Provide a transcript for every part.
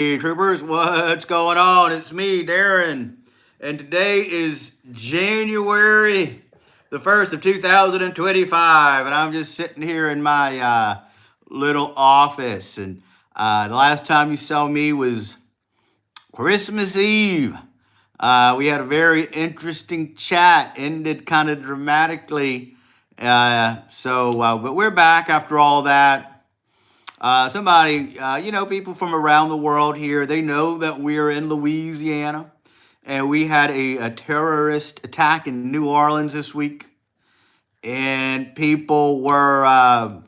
Troopers, what's going on? It's me, Darren, and today is January the 1st of 2025, and I'm just sitting here in my little office, and the last time you saw me was Christmas Eve. We had a very interesting chat, ended kind of dramatically, but we're back after all that. People from around the world here, they know that we're in Louisiana and we had a terrorist attack in New Orleans this week. And people were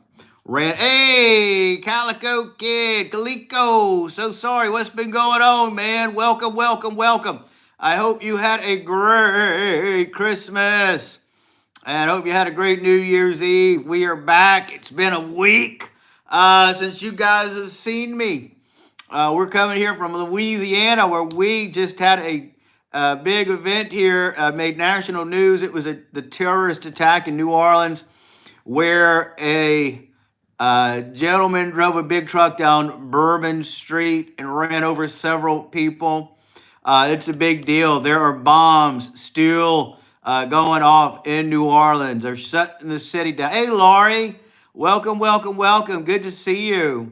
hey, Calico Kid, Calico, so sorry, what's been going on, man? Welcome, welcome, welcome. I hope you had a great Christmas and I hope you had a great New Year's Eve. We are back. It's been a week since you guys have seen me. We're coming here from Louisiana where we just had a big event here, made national news. It was the terrorist attack in New Orleans where a gentleman drove a big truck down Bourbon Street and ran over several people. It's a big deal. There are bombs still going off in New Orleans. They're shutting the city down. Hey, Laurie, welcome, welcome, welcome. Good to see you.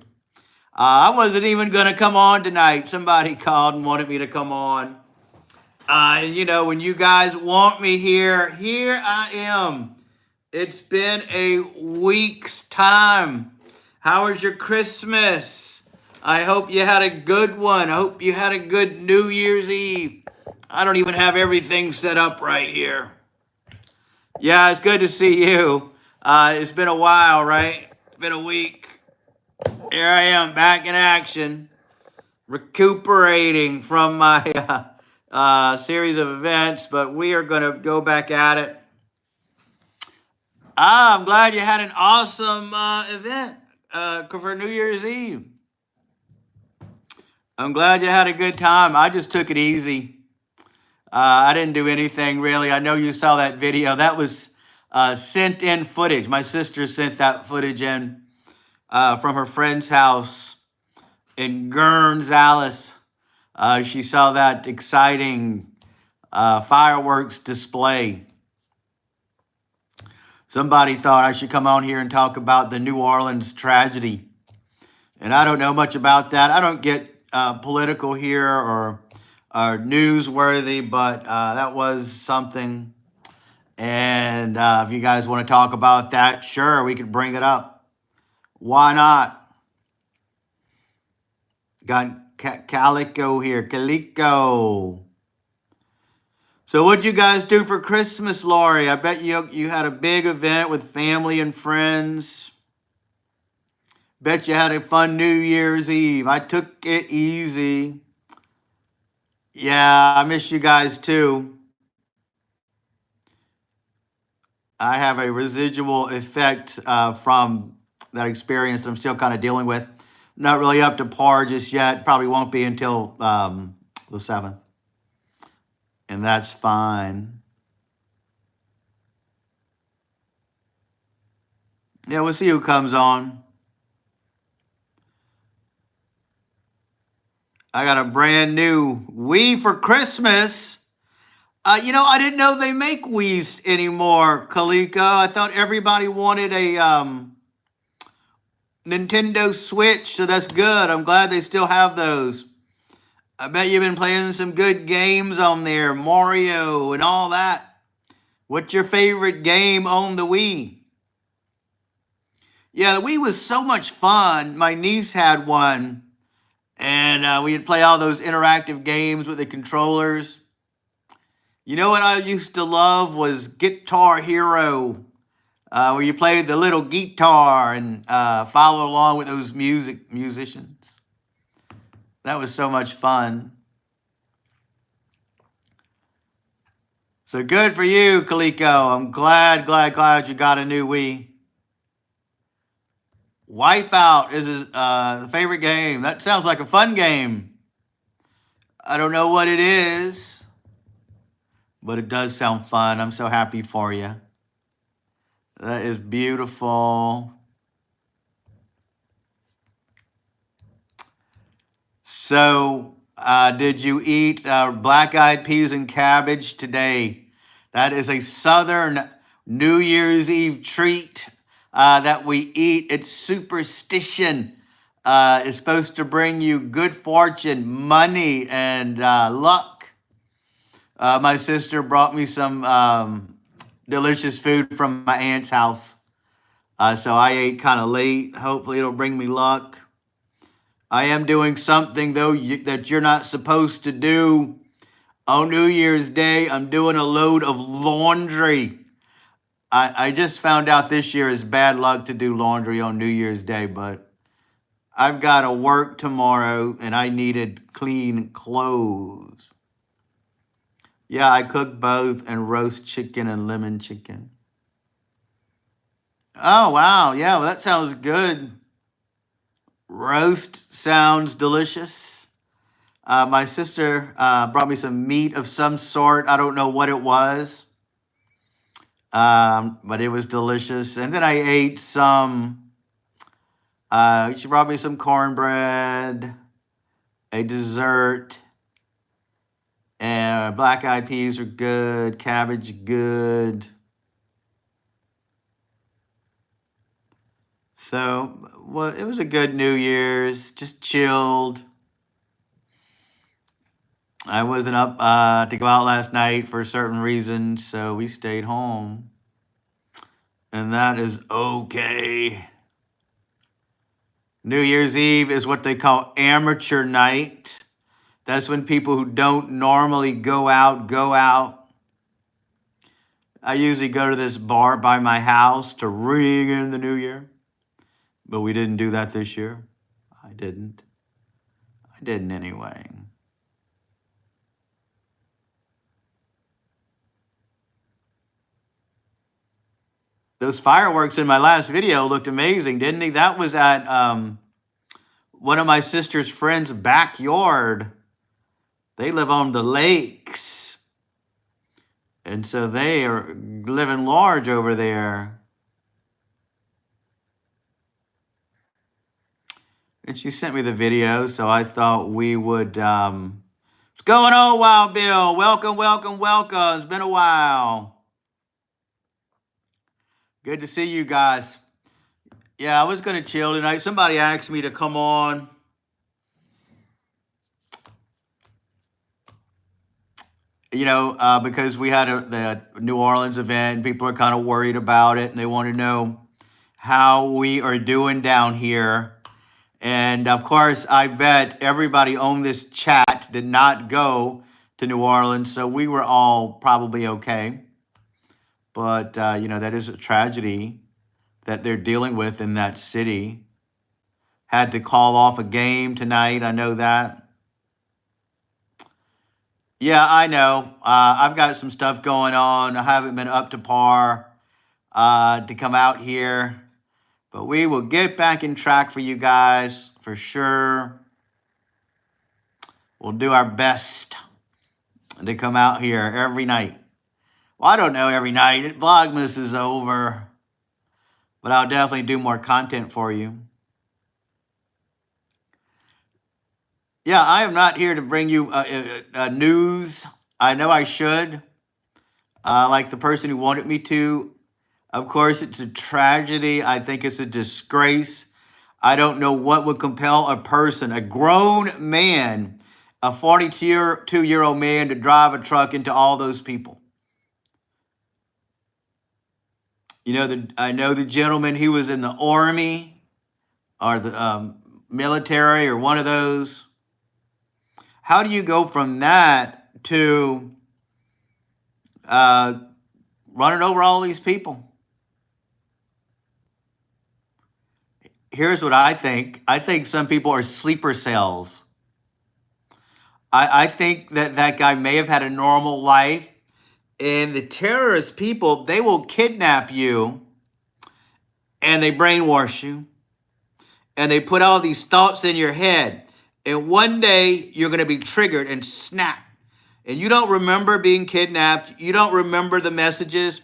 I wasn't even going to come on tonight. Somebody called and wanted me to come on. When you guys want me here I am. It's been a week's time. How was your Christmas? I hope you had a good one. I hope you had a good New Year's Eve. I don't even have everything set up right here. Yeah, it's good to see you. It's been a while, right? It's been a week. Here I am, back in action, recuperating from my series of events, but we are going to go back at it. I'm glad you had an awesome event for New Year's Eve. I'm glad you had a good time. I just took it easy. I didn't do anything really. I know you saw that video. That was sent in footage. My sister sent that footage in from her friend's house in Guernsey. She saw that exciting fireworks display. Somebody thought I should come on here and talk about the New Orleans tragedy. And I don't know much about that. I don't get political here or newsworthy, but that was something. And if you guys want to talk about that, sure, we could bring it up. Why not? Got Calico here. Calico. So what'd you guys do for Christmas, Laurie? I bet you had a big event with family and friends. Bet you had a fun New Year's Eve. I took it easy. Yeah, I miss you guys too. I have a residual effect from that experience that I'm still kind of dealing with. Not really up to par just yet. Probably won't be until the 7th. And that's fine. Yeah, we'll see who comes on. I got a brand new Wii for Christmas. I didn't know they make Wii's anymore, Kalika. I thought everybody wanted a Nintendo Switch, so that's good. I'm glad they still have those. I bet you've been playing some good games on there, Mario and all that. What's your favorite game on the Wii? Yeah, the Wii was so much fun. My niece had one, and we'd play all those interactive games with the controllers. You know what I used to love was Guitar Hero, where you played the little guitar and follow along with those musicians. That was so much fun. So good for you, Kaliko. I'm glad you got a new Wii. Wipeout is his favorite game. That sounds like a fun game. I don't know what it is, but it does sound fun. I'm so happy for you. That is beautiful. So, did you eat black-eyed peas and cabbage today? That is a Southern New Year's Eve treat that we eat. It's superstition. It's supposed to bring you good fortune, money, and luck. My sister brought me some delicious food from my aunt's house. So I ate kind of late. Hopefully, it'll bring me luck. I am doing something, though, that you're not supposed to do. On New Year's Day, I'm doing a load of laundry. I just found out this year is bad luck to do laundry on New Year's Day, but I've got to work tomorrow and I needed clean clothes. Yeah, I cooked both and roast chicken and lemon chicken. Oh, wow. Yeah, well, that sounds good. Roast sounds delicious. My sister brought me some meat of some sort. I don't know what it was, but it was delicious. And then I ate some, she brought me some cornbread, a dessert, and black-eyed peas are good, cabbage good. So, well, it was a good New Year's, just chilled. I wasn't up to go out last night for certain reasons, so we stayed home. And that is okay. New Year's Eve is what they call amateur night. That's when people who don't normally go out, go out. I usually go to this bar by my house to ring in the new year. But we didn't do that this year. I didn't anyway. Those fireworks in my last video looked amazing, didn't they? That was at one of my sister's friends' backyard. They live on the lakes. And so they are living large over there. And she sent me the video, so I thought we would... What's going on, Wild Bill? Welcome, welcome, welcome. It's been a while. Good to see you guys. Yeah, I was going to chill tonight. Somebody asked me to come on. You know, because we had the New Orleans event. People are kind of worried about it, and they want to know how we are doing down here. And, of course, I bet everybody on this chat did not go to New Orleans, so we were all probably okay. But, you know, that is a tragedy that they're dealing with in that city. Had to call off a game tonight. I know that. Yeah, I know. I've got some stuff going on. I haven't been up to par to come out here. But we will get back in track for you guys for sure. We'll do our best to come out here every night. Well, I don't know every night. Vlogmas is over. But I'll definitely do more content for you. Yeah, I am not here to bring you news. I know I should. Like the person who wanted me to. Of course, it's a tragedy. I think it's a disgrace. I don't know what would compel a person, a grown man, a 42-year-old man, to drive a truck into all those people. You know, I know the gentleman, he was in the Army or the military or one of those. How do you go from that to running over all these people? Here's what I think. I think some people are sleeper cells. I think that guy may have had a normal life. And the terrorist people, they will kidnap you and they brainwash you. And they put all these thoughts in your head. And one day you're going to be triggered and snap. And you don't remember being kidnapped. You don't remember the messages.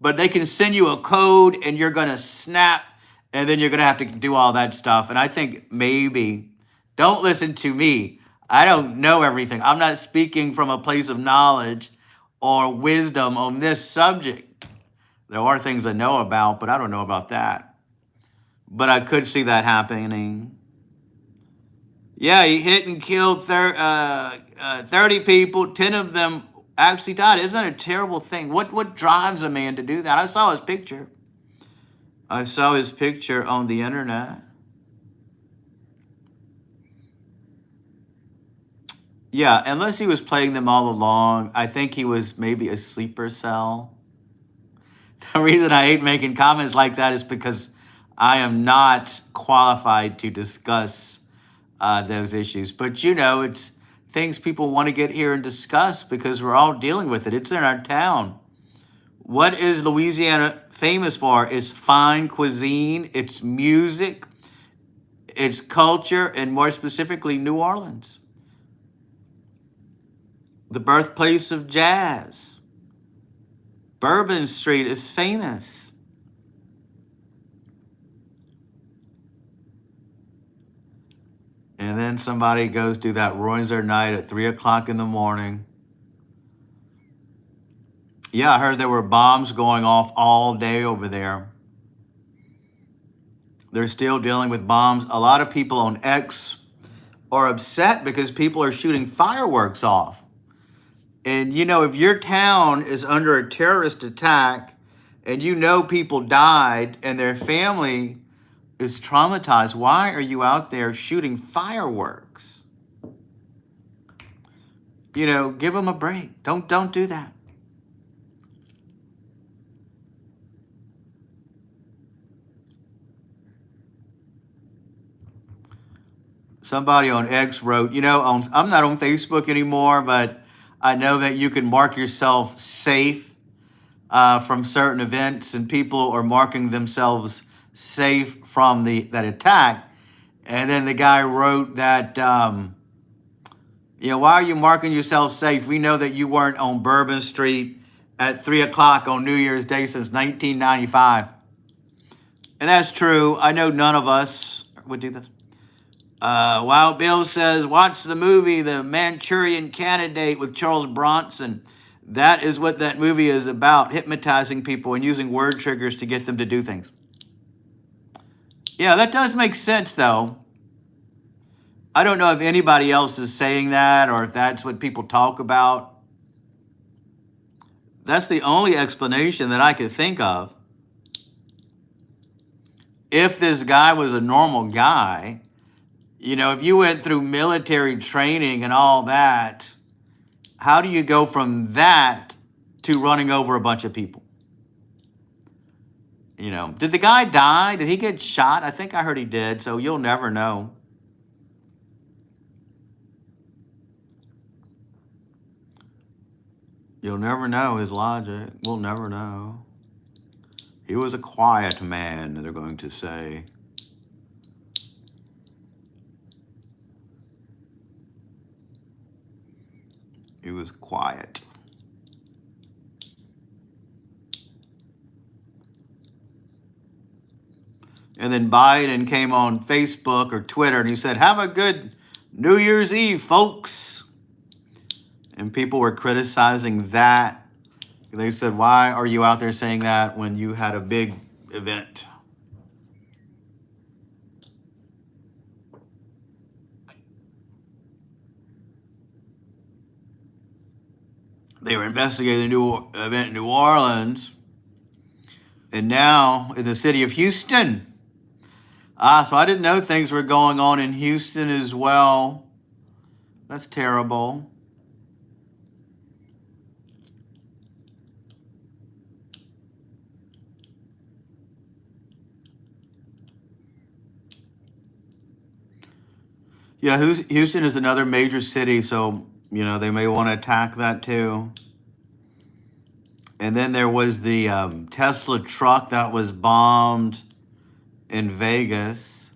But they can send you a code and you're going to snap. And then you're going to have to do all that stuff. And I think maybe, don't listen to me. I don't know everything. I'm not speaking from a place of knowledge or wisdom on this subject. There are things I know about, but I don't know about that. But I could see that happening. Yeah, he hit and killed 30 people. 10 of them actually died. Isn't that a terrible thing? What drives a man to do that? I saw his picture. I saw his picture on the internet. Yeah, unless he was playing them all along, I think he was maybe a sleeper cell. The reason I hate making comments like that is because I am not qualified to discuss those issues. But you know, it's things people want to get here and discuss because we're all dealing with it. It's in our town. What is Louisiana famous for? It's fine cuisine, it's music, it's culture, and more specifically, New Orleans, the birthplace of jazz. Bourbon Street is famous. And then somebody goes to that, ruins their night at 3 o'clock in the morning. Yeah, I heard there were bombs going off all day over there. They're still dealing with bombs. A lot of people on X are upset because people are shooting fireworks off. And you know, if your town is under a terrorist attack and you know people died and their family is traumatized, why are you out there shooting fireworks? You know, give them a break. Don't do that. Somebody on X wrote, you know, I'm not on Facebook anymore, but I know that you can mark yourself safe from certain events, and people are marking themselves safe from that attack. And then the guy wrote that, you know, why are you marking yourself safe? We know that you weren't on Bourbon Street at 3 o'clock on New Year's Day since 1995. And that's true. I know none of us would do this. Wild Bill says, watch the movie The Manchurian Candidate with Charles Bronson. That is what that movie is about, hypnotizing people and using word triggers to get them to do things. Yeah, that does make sense, though. I don't know if anybody else is saying that or if that's what people talk about. That's the only explanation that I could think of. If this guy was a normal guy, you know, if you went through military training and all that, how do you go from that to running over a bunch of people? You know, did the guy die? Did he get shot? I think I heard he did, so you'll never know. You'll never know his logic. We'll never know. He was a quiet man, they're going to say. He was quiet. And then Biden came on Facebook or Twitter and he said, have a good New Year's Eve, folks. And people were criticizing that. They said, why are you out there saying that when you had a big event? They were investigating the new event in New Orleans. And now in the city of Houston. So I didn't know things were going on in Houston as well. That's terrible. Yeah, Houston is another major city, so, you know, they may want to attack that too. And then there was the Tesla truck that was bombed in Vegas.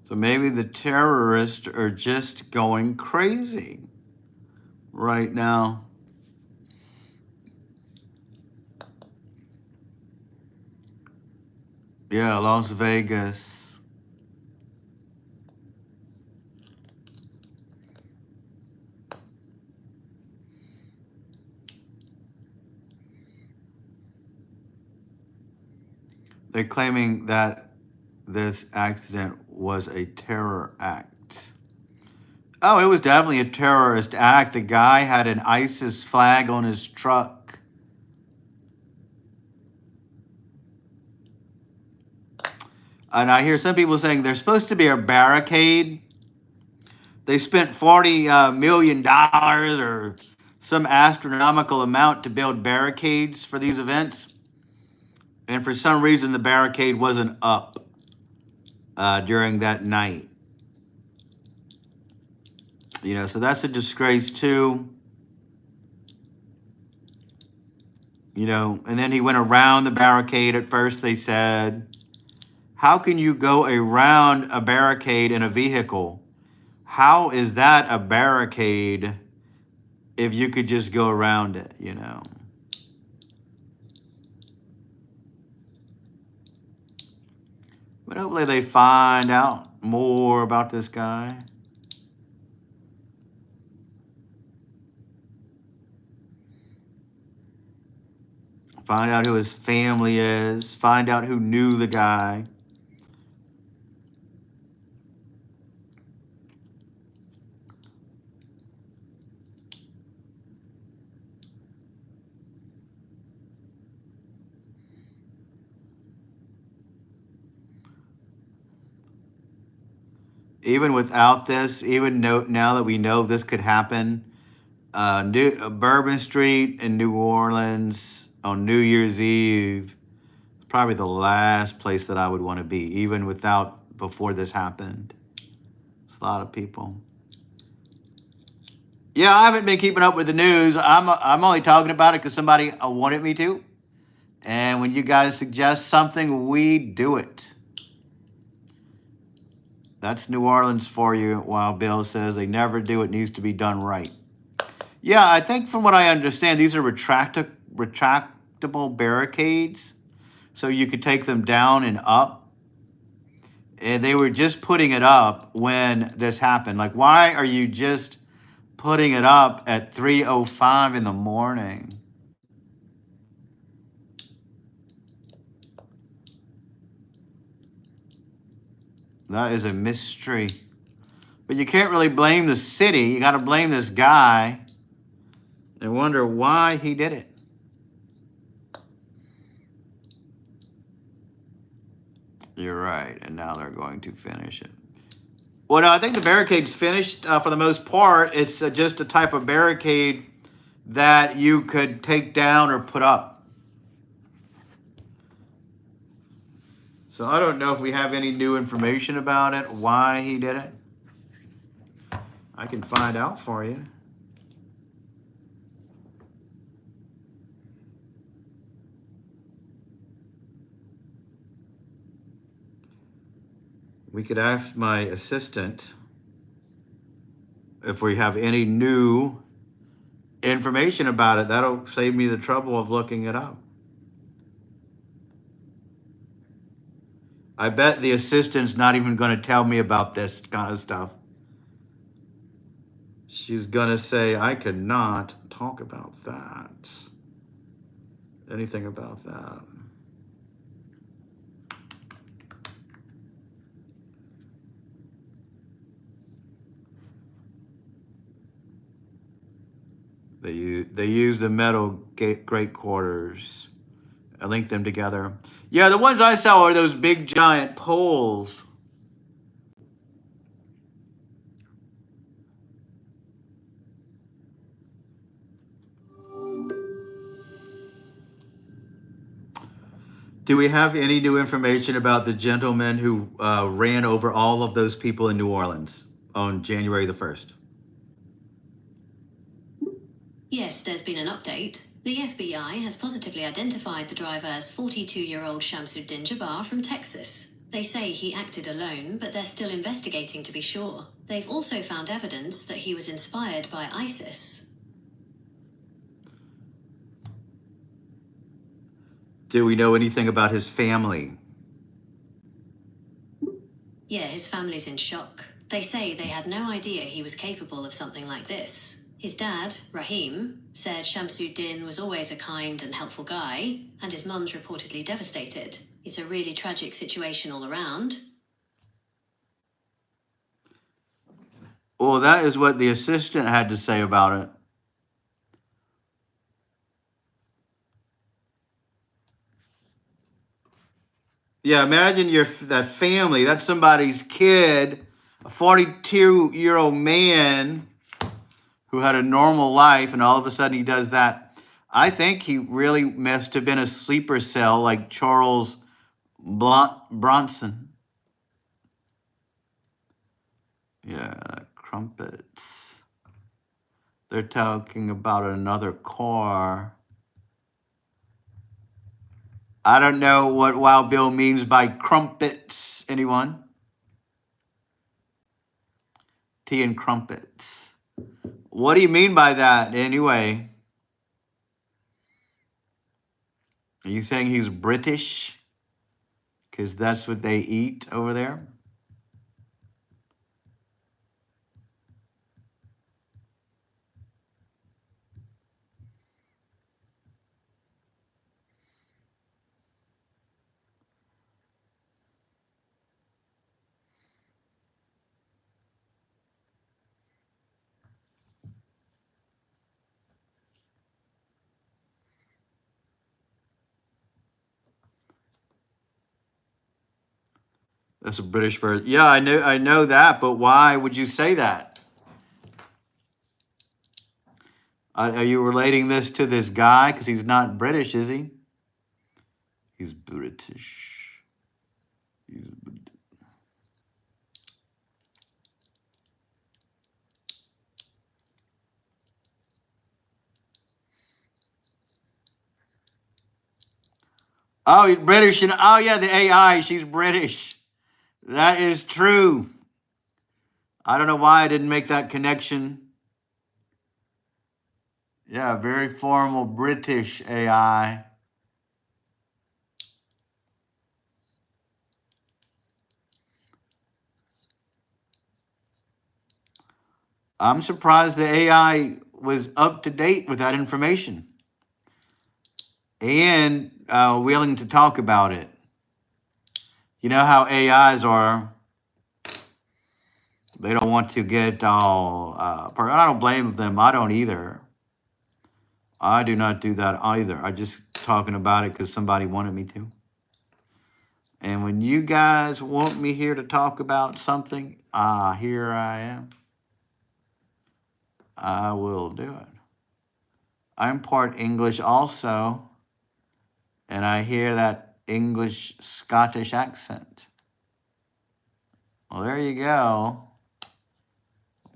So maybe the terrorists are just going crazy right now. Yeah, Las Vegas. They're claiming that this accident was a terror act. Oh, it was definitely a terrorist act. The guy had an ISIS flag on his truck. And I hear some people saying there's supposed to be a barricade. They spent $40 million or some astronomical amount to build barricades for these events. And for some reason, the barricade wasn't up during that night. You know, so that's a disgrace too. You know, and then he went around the barricade at first, they said. How can you go around a barricade in a vehicle? How is that a barricade if you could just go around it, you know? But hopefully they find out more about this guy. Find out who his family is. Find out who knew the guy. Even without this, even now that we know this could happen, Bourbon Street in New Orleans on New Year's Eve is probably the last place that I would want to be, even before this happened. It's a lot of people. Yeah, I haven't been keeping up with the news. I'm only talking about it because somebody wanted me to. And when you guys suggest something, we do it. That's New Orleans for you, while Bill says they never do. It needs to be done right. Yeah, I think from what I understand, these are retractable barricades. So you could take them down and up. And they were just putting it up when this happened. Like, why are you just putting it up at 3:05 in the morning? That is a mystery. But you can't really blame the city. You got to blame this guy and wonder why he did it. You're right. And now they're going to finish it. Well, no, I think the barricade's finished for the most part. It's just a type of barricade that you could take down or put up. So I don't know if we have any new information about it, why he did it. I can find out for you. We could ask my assistant if we have any new information about it. That'll save me the trouble of looking it up. I bet the assistant's not even going to tell me about this kind of stuff. She's going to say, I could not talk about that. Anything about that. They use the metal great quarters. I linked them together. Yeah, the ones I saw are those big giant poles. Do we have any new information about the gentleman who ran over all of those people in New Orleans on January the 1st? Yes, there's been an update. The FBI has positively identified the driver as 42-year-old Shamsuddin Jabbar from Texas. They say he acted alone, but they're still investigating to be sure. They've also found evidence that he was inspired by ISIS. Do we know anything about his family? Yeah, his family's in shock. They say they had no idea he was capable of something like this. His dad, Rahim, said Shamsuddin was always a kind and helpful guy, and his mum's reportedly devastated. It's a really tragic situation all around. Well, that is what the assistant had to say about it. Yeah, imagine that family. That's somebody's kid, a 42-year-old man who had a normal life, and all of a sudden he does that. I think he really must have been a sleeper cell like Charles Bronson. Yeah, crumpets. They're talking about another car. I don't know what Wild Bill means by crumpets. Anyone? Tea and crumpets. What do you mean by that anyway? Are you saying he's British? Because that's what they eat over there? That's a British version. Yeah, I know that, but why would you say that? Are you relating this to this guy? Because he's not British, is he? He's British. He's Brit- Oh, he's British. And oh, yeah, the AI, she's British. That is true. I don't know why I didn't make that connection. Yeah, very formal British AI. I'm surprised the AI was up to date with that information and willing to talk about it. You know how AIs are. They don't want to get all. I don't blame them. I don't either. I do not do that either. I just talking about it because somebody wanted me to. And when you guys want me here to talk about something, here I am. I will do it. I'm part English also, and I hear that English Scottish accent. Well, there you go.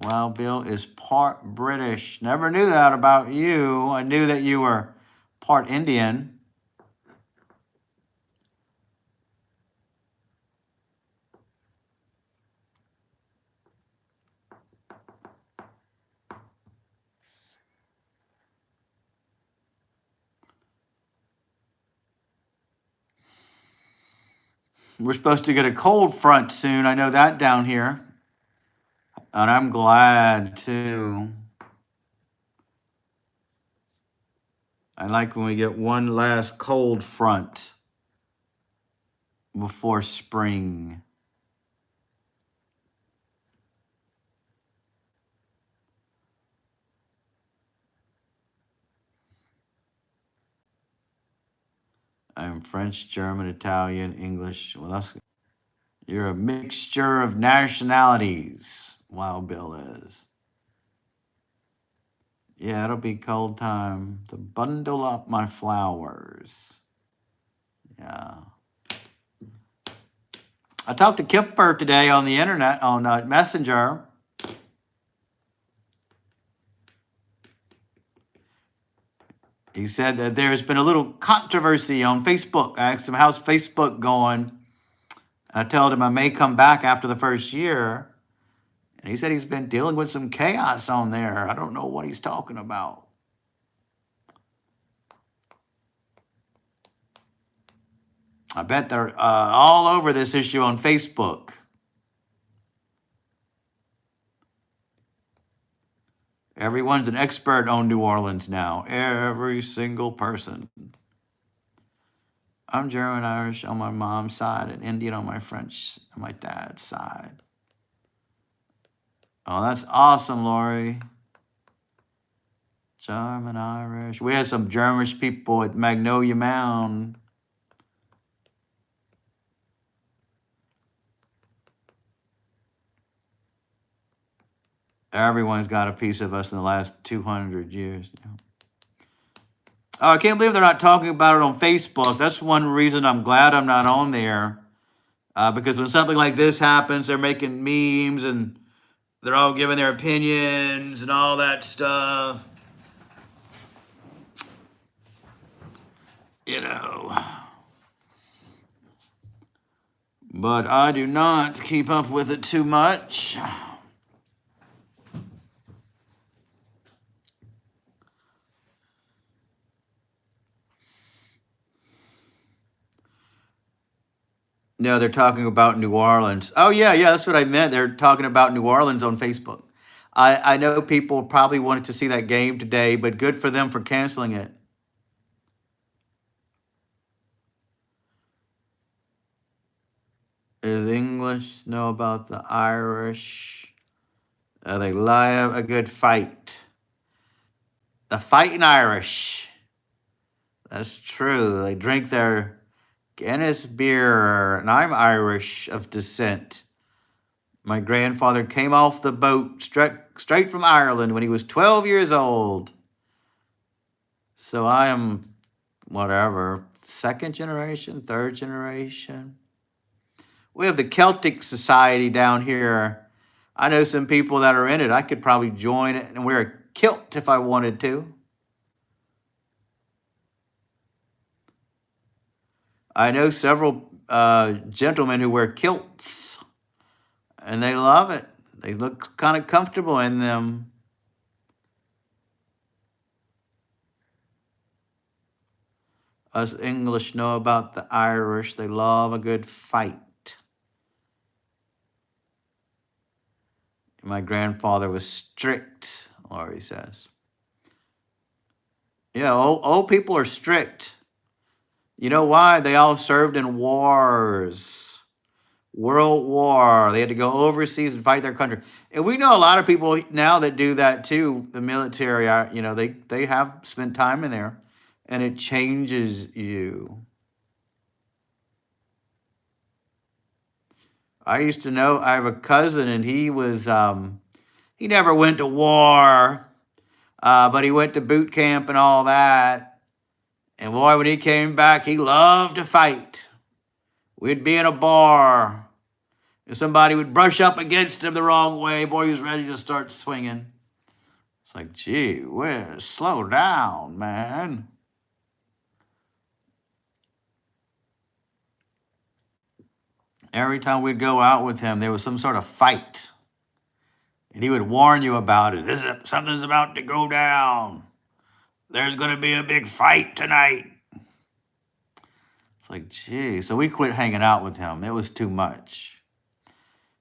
Well, Bill is part British. Never knew that about you. I knew that you were part Indian. We're supposed to get a cold front soon. I know that down here. And I'm glad too. I like when we get one last cold front before spring. I'm French, German, Italian, English. Well, you're a mixture of nationalities. Wild Bill is. Yeah, it'll be cold time to bundle up my flowers. Yeah. I talked to Kipper today on the internet, on Messenger. He said that there's been a little controversy on Facebook. I asked him, how's Facebook going? I told him I may come back after the first year. And he said he's been dealing with some chaos on there. I don't know what he's talking about. I bet they're all over this issue on Facebook. Everyone's an expert on New Orleans now. Every single person. I'm German Irish on my mom's side and Indian on my French on my dad's side. Oh, that's awesome, Lori. German Irish. We had some Germish people at Magnolia Mound. Everyone's got a piece of us in the last 200 years. Oh, I can't believe they're not talking about it on Facebook. That's one reason I'm glad I'm not on there. Because when something like this happens, they're making memes and they're all giving their opinions and all that stuff. You know. But I do not keep up with it too much. No, they're talking about New Orleans. Oh, yeah, that's what I meant. They're talking about New Orleans on Facebook. I know people probably wanted to see that game today, but good for them for canceling it. Does English know about the Irish? They love a good fight. The fighting Irish. That's true. They drink their Guinness beer, and I'm Irish of descent. My grandfather came off the boat straight from Ireland when he was 12 years old. So I am, whatever, second generation, third generation. We have the Celtic Society down here. I know some people that are in it. I could probably join it and wear a kilt if I wanted to. I know several gentlemen who wear kilts, and they love it. They look kind of comfortable in them. Us English know about the Irish. They love a good fight. My grandfather was strict, Laurie says. Yeah, old people are strict. You know why? They all served in wars. World War. They had to go overseas and fight their country. And we know a lot of people now that do that too. The military, they have spent time in there, and it changes you. I used to know, I have a cousin, and he was, he never went to war, but he went to boot camp and all that. And boy, when he came back, he loved to fight. We'd be in a bar. If somebody would brush up against him the wrong way, boy, he was ready to start swinging. It's like, gee whiz, slow down, man. Every time we'd go out with him, there was some sort of fight. And he would warn you about it. Something's about to go down. There's going to be a big fight tonight. It's like, gee. So we quit hanging out with him. It was too much.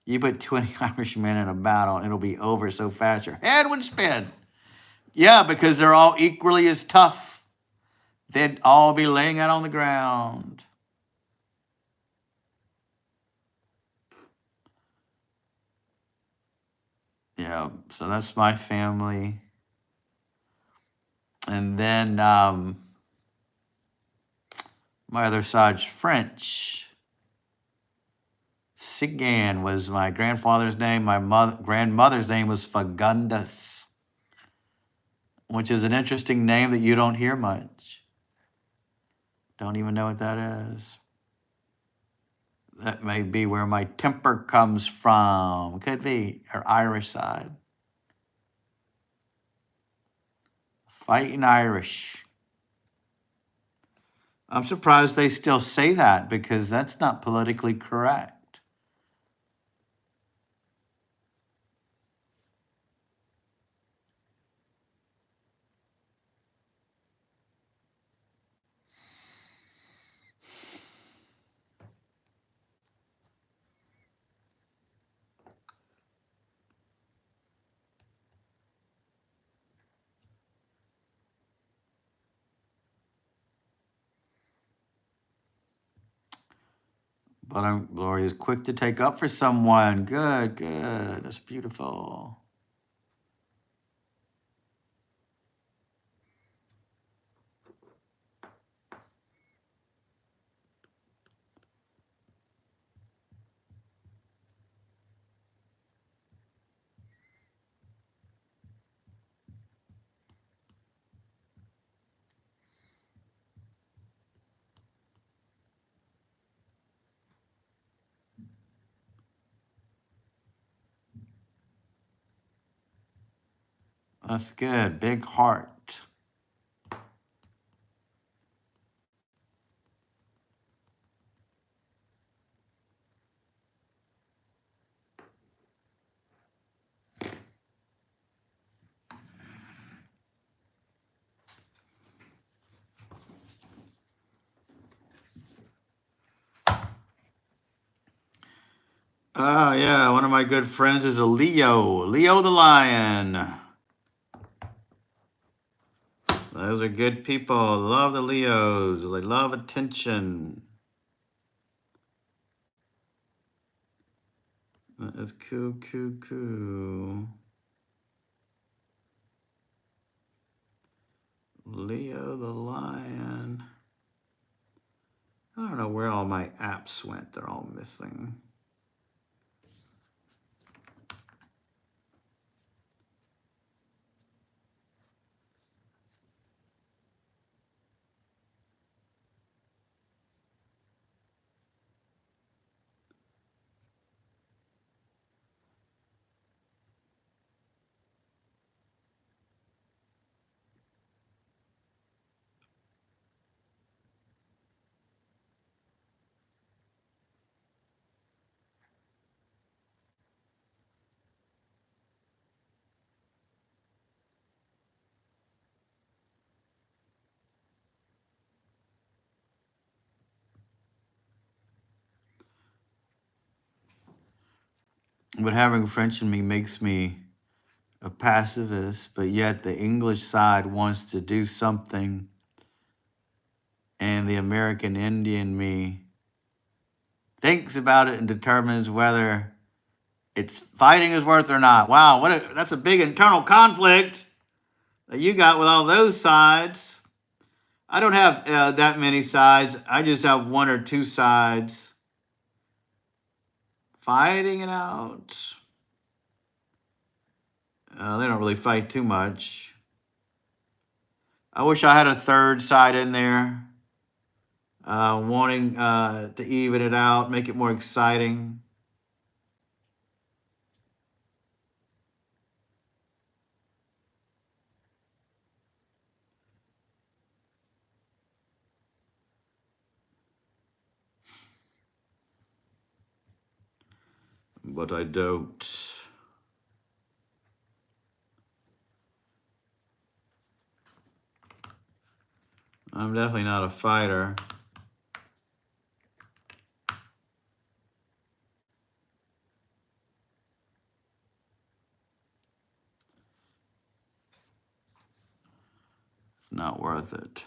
You put 20 Irishmen in a battle, and it'll be over so fast your head would spin. Yeah, because they're all equally as tough. They'd all be laying out on the ground. Yeah, so that's my family. And then my other side's French. Sigan was my grandfather's name. My grandmother's name was Fagundes, which is an interesting name that you don't hear much. Don't even know what that is. That may be where my temper comes from. Could be our Irish side. Fighting Irish. I'm surprised they still say that because that's not politically correct. But Lori is quick to take up for someone. Good, good. That's beautiful. That's good. Big heart. Oh, yeah. One of my good friends is a Leo. Leo the lion. Those are good people. Love the Leos. They love attention. That's cool, cool, cool. Leo the lion. I don't know where all my apps went. They're all missing. But having French in me makes me a pacifist, but yet the English side wants to do something, and the American Indian me thinks about it and determines whether it's fighting is worth or not. Wow, that's a big internal conflict that you got with all those sides. I don't have that many sides. I just have one or two sides fighting it out. They don't really fight too much. I wish I had a third side in there, wanting to even it out, make it more exciting. But I don't. I'm definitely not a fighter. Not worth it.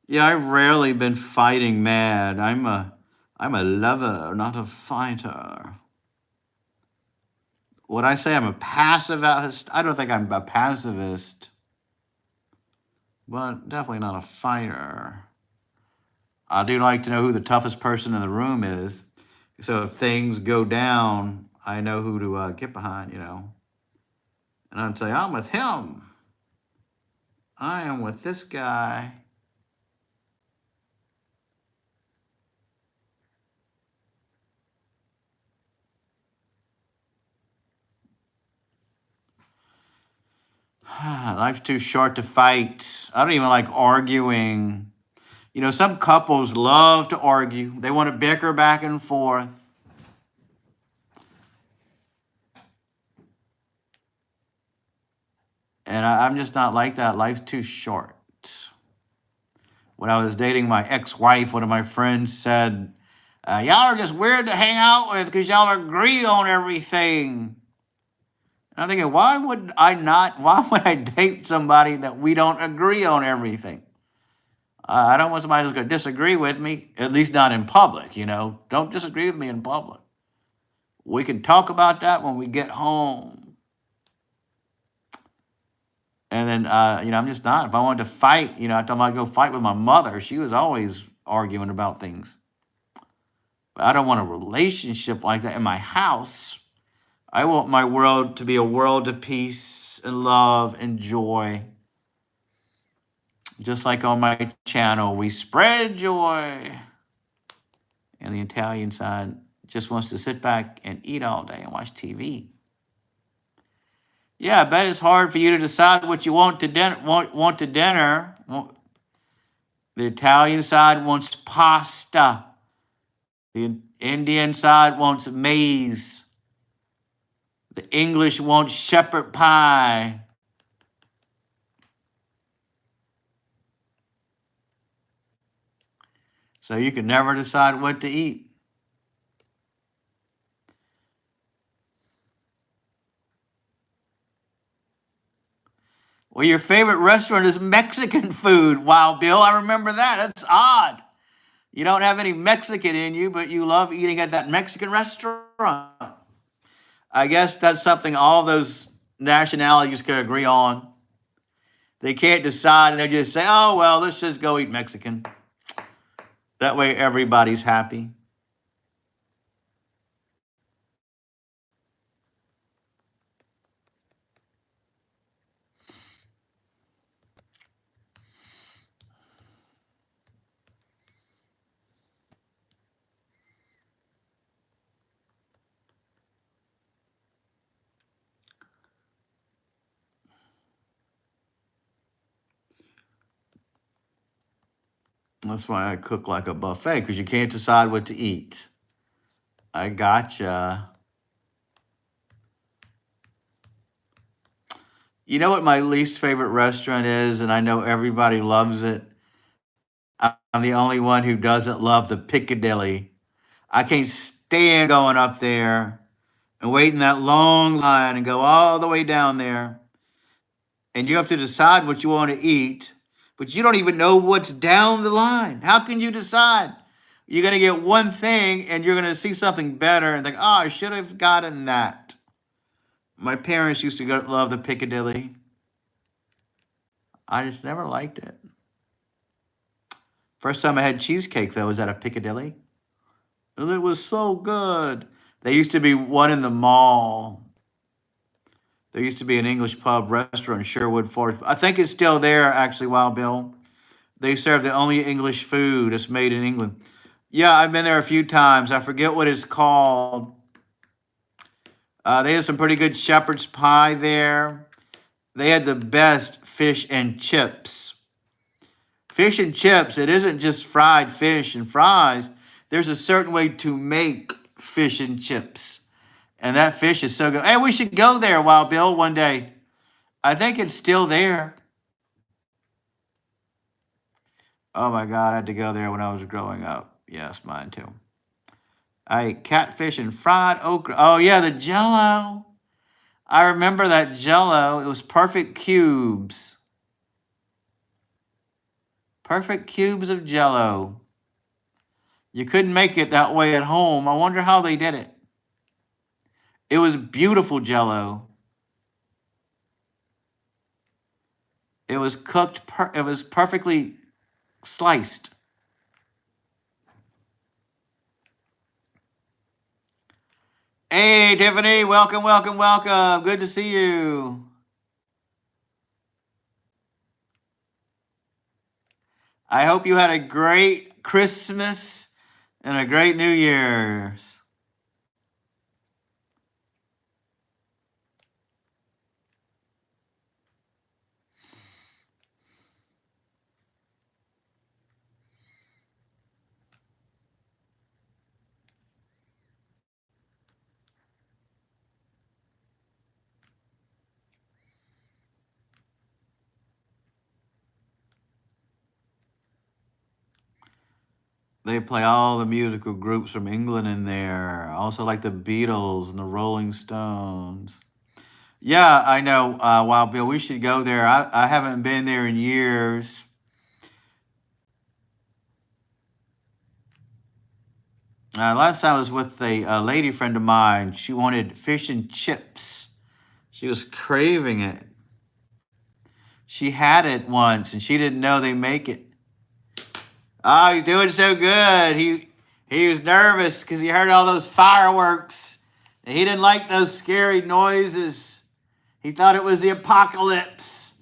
Yeah, I've rarely been fighting mad. I'm a lover, not a fighter. Would I say I'm a pacifist? I don't think I'm a pacifist, but definitely not a fighter. I do like to know who the toughest person in the room is. So if things go down, I know who to get behind, And I'd say, I'm with him. I am with this guy. Life's too short to fight. I don't even like arguing. Some couples love to argue. They want to bicker back and forth. And I'm just not like that. Life's too short. When I was dating my ex-wife, one of my friends said, y'all are just weird to hang out with because y'all agree on everything. And I'm thinking, why would I date somebody that we don't agree on everything? I don't want somebody who's going to disagree with me, at least not in public, you know. Don't disagree with me in public. We can talk about that when we get home. And then, I'm just not. If I wanted to fight, I told them I'd go fight with my mother. She was always arguing about things. But I don't want a relationship like that in my house. I want my world to be a world of peace and love and joy. Just like on my channel, we spread joy. And the Italian side just wants to sit back and eat all day and watch TV. Yeah, I bet it's hard for you to decide what you want to dinner. Want to dinner. The Italian side wants pasta. The Indian side wants maize. The English wants shepherd pie. So you can never decide what to eat. Well, your favorite restaurant is Mexican food. Wow, Bill, I remember that. That's odd. You don't have any Mexican in you, but you love eating at that Mexican restaurant. I guess that's something all those nationalities can agree on. They can't decide and they just say, oh, well, let's just go eat Mexican. That way everybody's happy. That's why I cook like a buffet, because you can't decide what to eat. I gotcha. You know what my least favorite restaurant is, and I know everybody loves it. I'm the only one who doesn't love the Piccadilly. I can't stand going up there and waiting that long line and go all the way down there. And you have to decide what you want to eat, but you don't even know what's down the line. How can you decide? You're going to get one thing and you're going to see something better and think, oh, I should have gotten that. My parents used to love the Piccadilly. I just never liked it. First time I had cheesecake, though, was at a Piccadilly. And it was so good. There used to be one in the mall. There used to be an English pub restaurant in Sherwood Forest. I think it's still there, actually, Wild Bill. They serve the only English food that's made in England. Yeah, I've been there a few times. I forget what it's called. They had some pretty good shepherd's pie there. They had the best fish and chips. Fish and chips, it isn't just fried fish and fries. There's a certain way to make fish and chips. And that fish is so good. Hey, we should go there, Wild Bill, one day. I think it's still there. Oh my God, I had to go there when I was growing up. Yes, mine too. I ate catfish and fried okra. Oh yeah, the Jello. I remember that Jello. It was perfect cubes. Perfect cubes of Jello. You couldn't make it that way at home. I wonder how they did it. It was beautiful Jello. It was cooked. It was perfectly sliced. Hey, Tiffany, welcome, welcome, welcome. Good to see you. I hope you had a great Christmas and a great New Year's. They play all the musical groups from England in there. Also like the Beatles and the Rolling Stones. Yeah, I know, Wild Bill. We should go there. I haven't been there in years. Last time I was with a lady friend of mine. She wanted fish and chips. She was craving it. She had it once and she didn't know they make it. Oh, he's doing so good. He was nervous because he heard all those fireworks. And he didn't like those scary noises. He thought it was the apocalypse.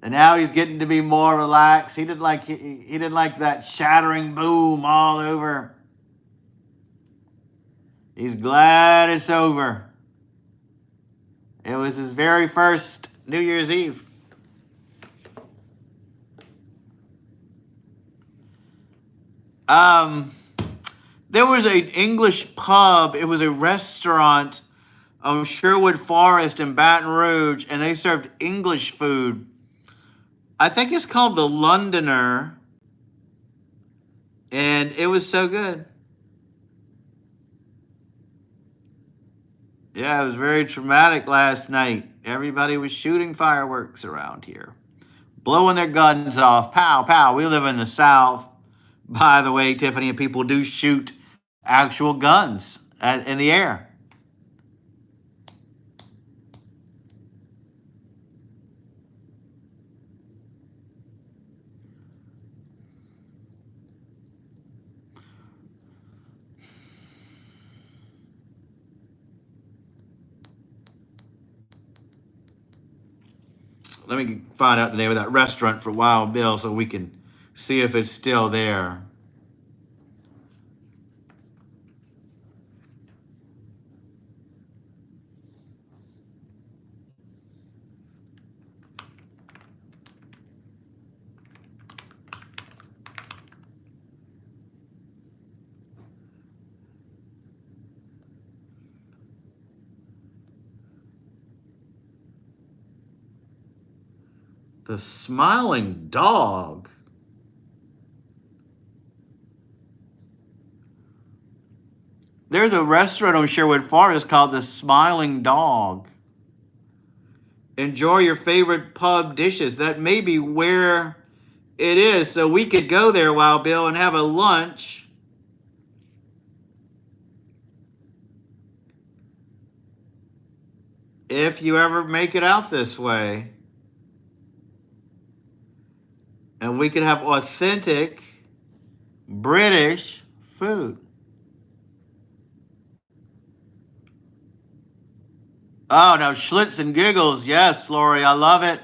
And now he's getting to be more relaxed. He didn't like that shattering boom all over. He's glad it's over. It was his very first New Year's Eve. There was an English pub. It was a restaurant on Sherwood Forest in Baton Rouge, and they served English food. I think it's called the Londoner, and it was so good. Yeah, it was very traumatic last night. Everybody was shooting fireworks around here, blowing their guns off. Pow, pow. We live in the South. By the way, Tiffany, and people do shoot actual guns in the air. Let me find out the name of that restaurant for Wild Bill so we can see if it's still there. The Smiling Dog. There's a restaurant on Sherwood Forest called the Smiling Dog. Enjoy your favorite pub dishes. That may be where it is. So we could go there, Wild Bill, and have a lunch. If you ever make it out this way. And we could have authentic British food. Oh, no, Schlitz and Giggles. Yes, Lori, I love it.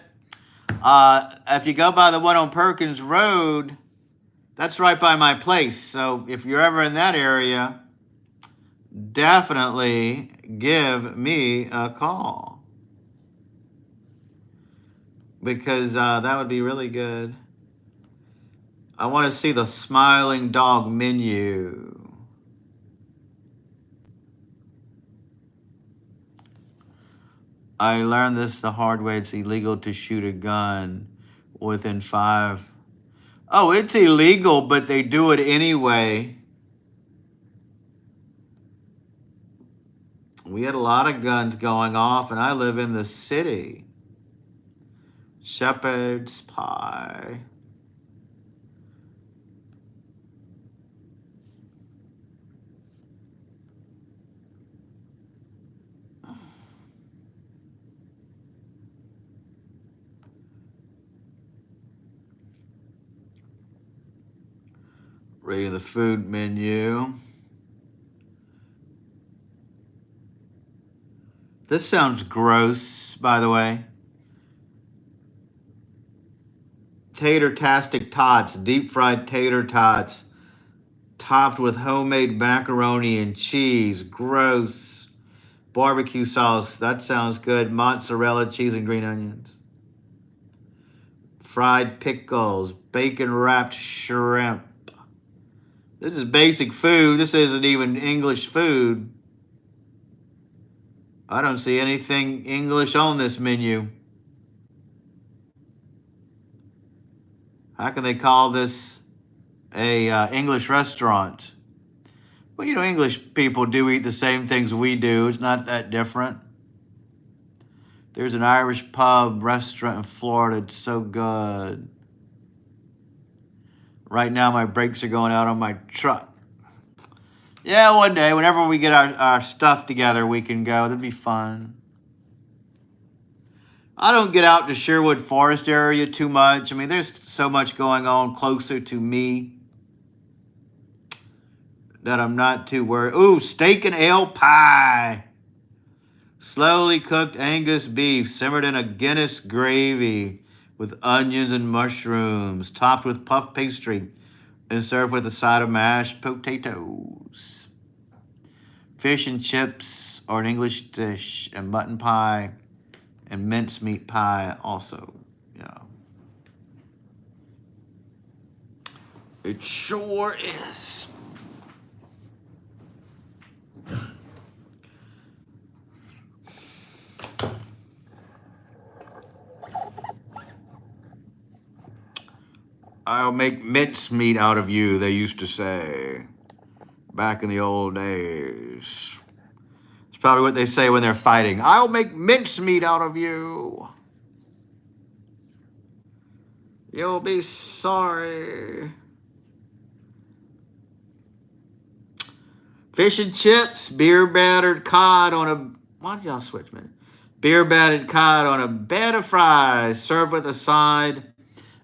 If you go by the one on Perkins Road, that's right by my place. So if you're ever in that area, definitely give me a call. Because that would be really good. I want to see the Smiling Dog menu. I learned this the hard way. It's illegal to shoot a gun within 5. Oh, it's illegal, but they do it anyway. We had a lot of guns going off, and I live in the city. Shepherd's pie. Reading the food menu. This sounds gross, by the way. Tater-tastic tots, deep fried tater tots, topped with homemade macaroni and cheese. Gross. Barbecue sauce, that sounds good. Mozzarella, cheese, and green onions. Fried pickles, bacon-wrapped shrimp. This is basic food. This isn't even English food. I don't see anything English on this menu. How can they call this a English restaurant? Well, you know, English people do eat the same things we do. It's not that different. There's an Irish pub restaurant in Florida. It's so good. Right now, my brakes are going out on my truck. Yeah, one day, whenever we get our stuff together, we can go. That'd be fun. I don't get out to Sherwood Forest area too much. I mean, there's so much going on closer to me that I'm not too worried. Ooh, steak and ale pie. Slowly cooked Angus beef simmered in a Guinness gravy with onions and mushrooms, topped with puff pastry and served with a side of mashed potatoes. Fish and chips or an English dish, and mutton pie and mincemeat pie also. Yeah. It sure is. I'll make mincemeat out of you, they used to say back in the old days. It's probably what they say when they're fighting. I'll make mincemeat out of you. You'll be sorry. Fish and chips, beer battered cod on a... Why did y'all switch, man? Beer battered cod on a bed of fries, served with a side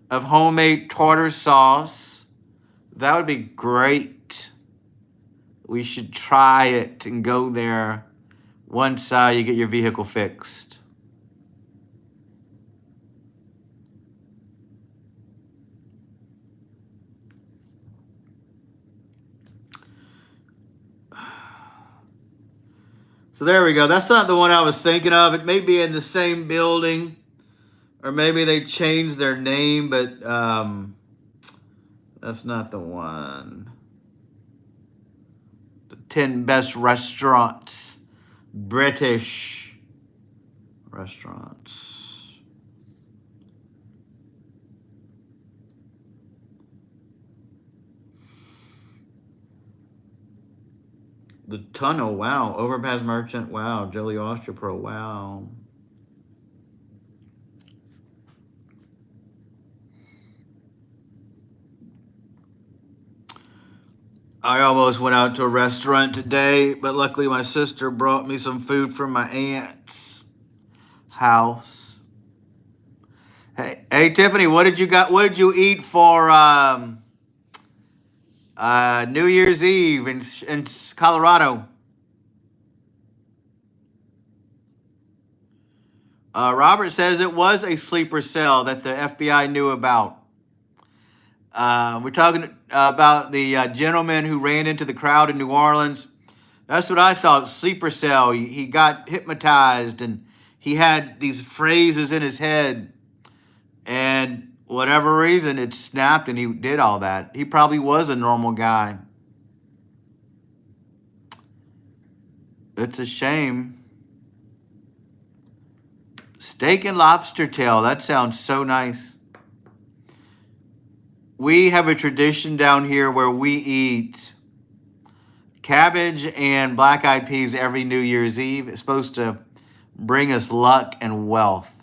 of homemade tartar sauce. That would be great. We should try it and go there once you get your vehicle fixed. So there we go. That's not the one I was thinking of. It may be in the same building, or maybe they changed their name, but that's not the one. The 10 best restaurants, British restaurants. The Tunnel, wow. Overpass Merchant, wow. Jelly Austria Pro, wow. I almost went out to a restaurant today, but luckily my sister brought me some food from my aunt's house. Hey, Tiffany, what did you eat for New Year's Eve in Colorado? Robert says it was a sleeper cell that the FBI knew about. We're talking about the gentleman who ran into the crowd in New Orleans. That's what I thought, sleeper cell. He got hypnotized and he had these phrases in his head. And whatever reason, it snapped and he did all that. He probably was a normal guy. It's a shame. Steak and lobster tail. That sounds so nice. We have a tradition down here where we eat cabbage and black-eyed peas every New Year's Eve. It's supposed to bring us luck and wealth.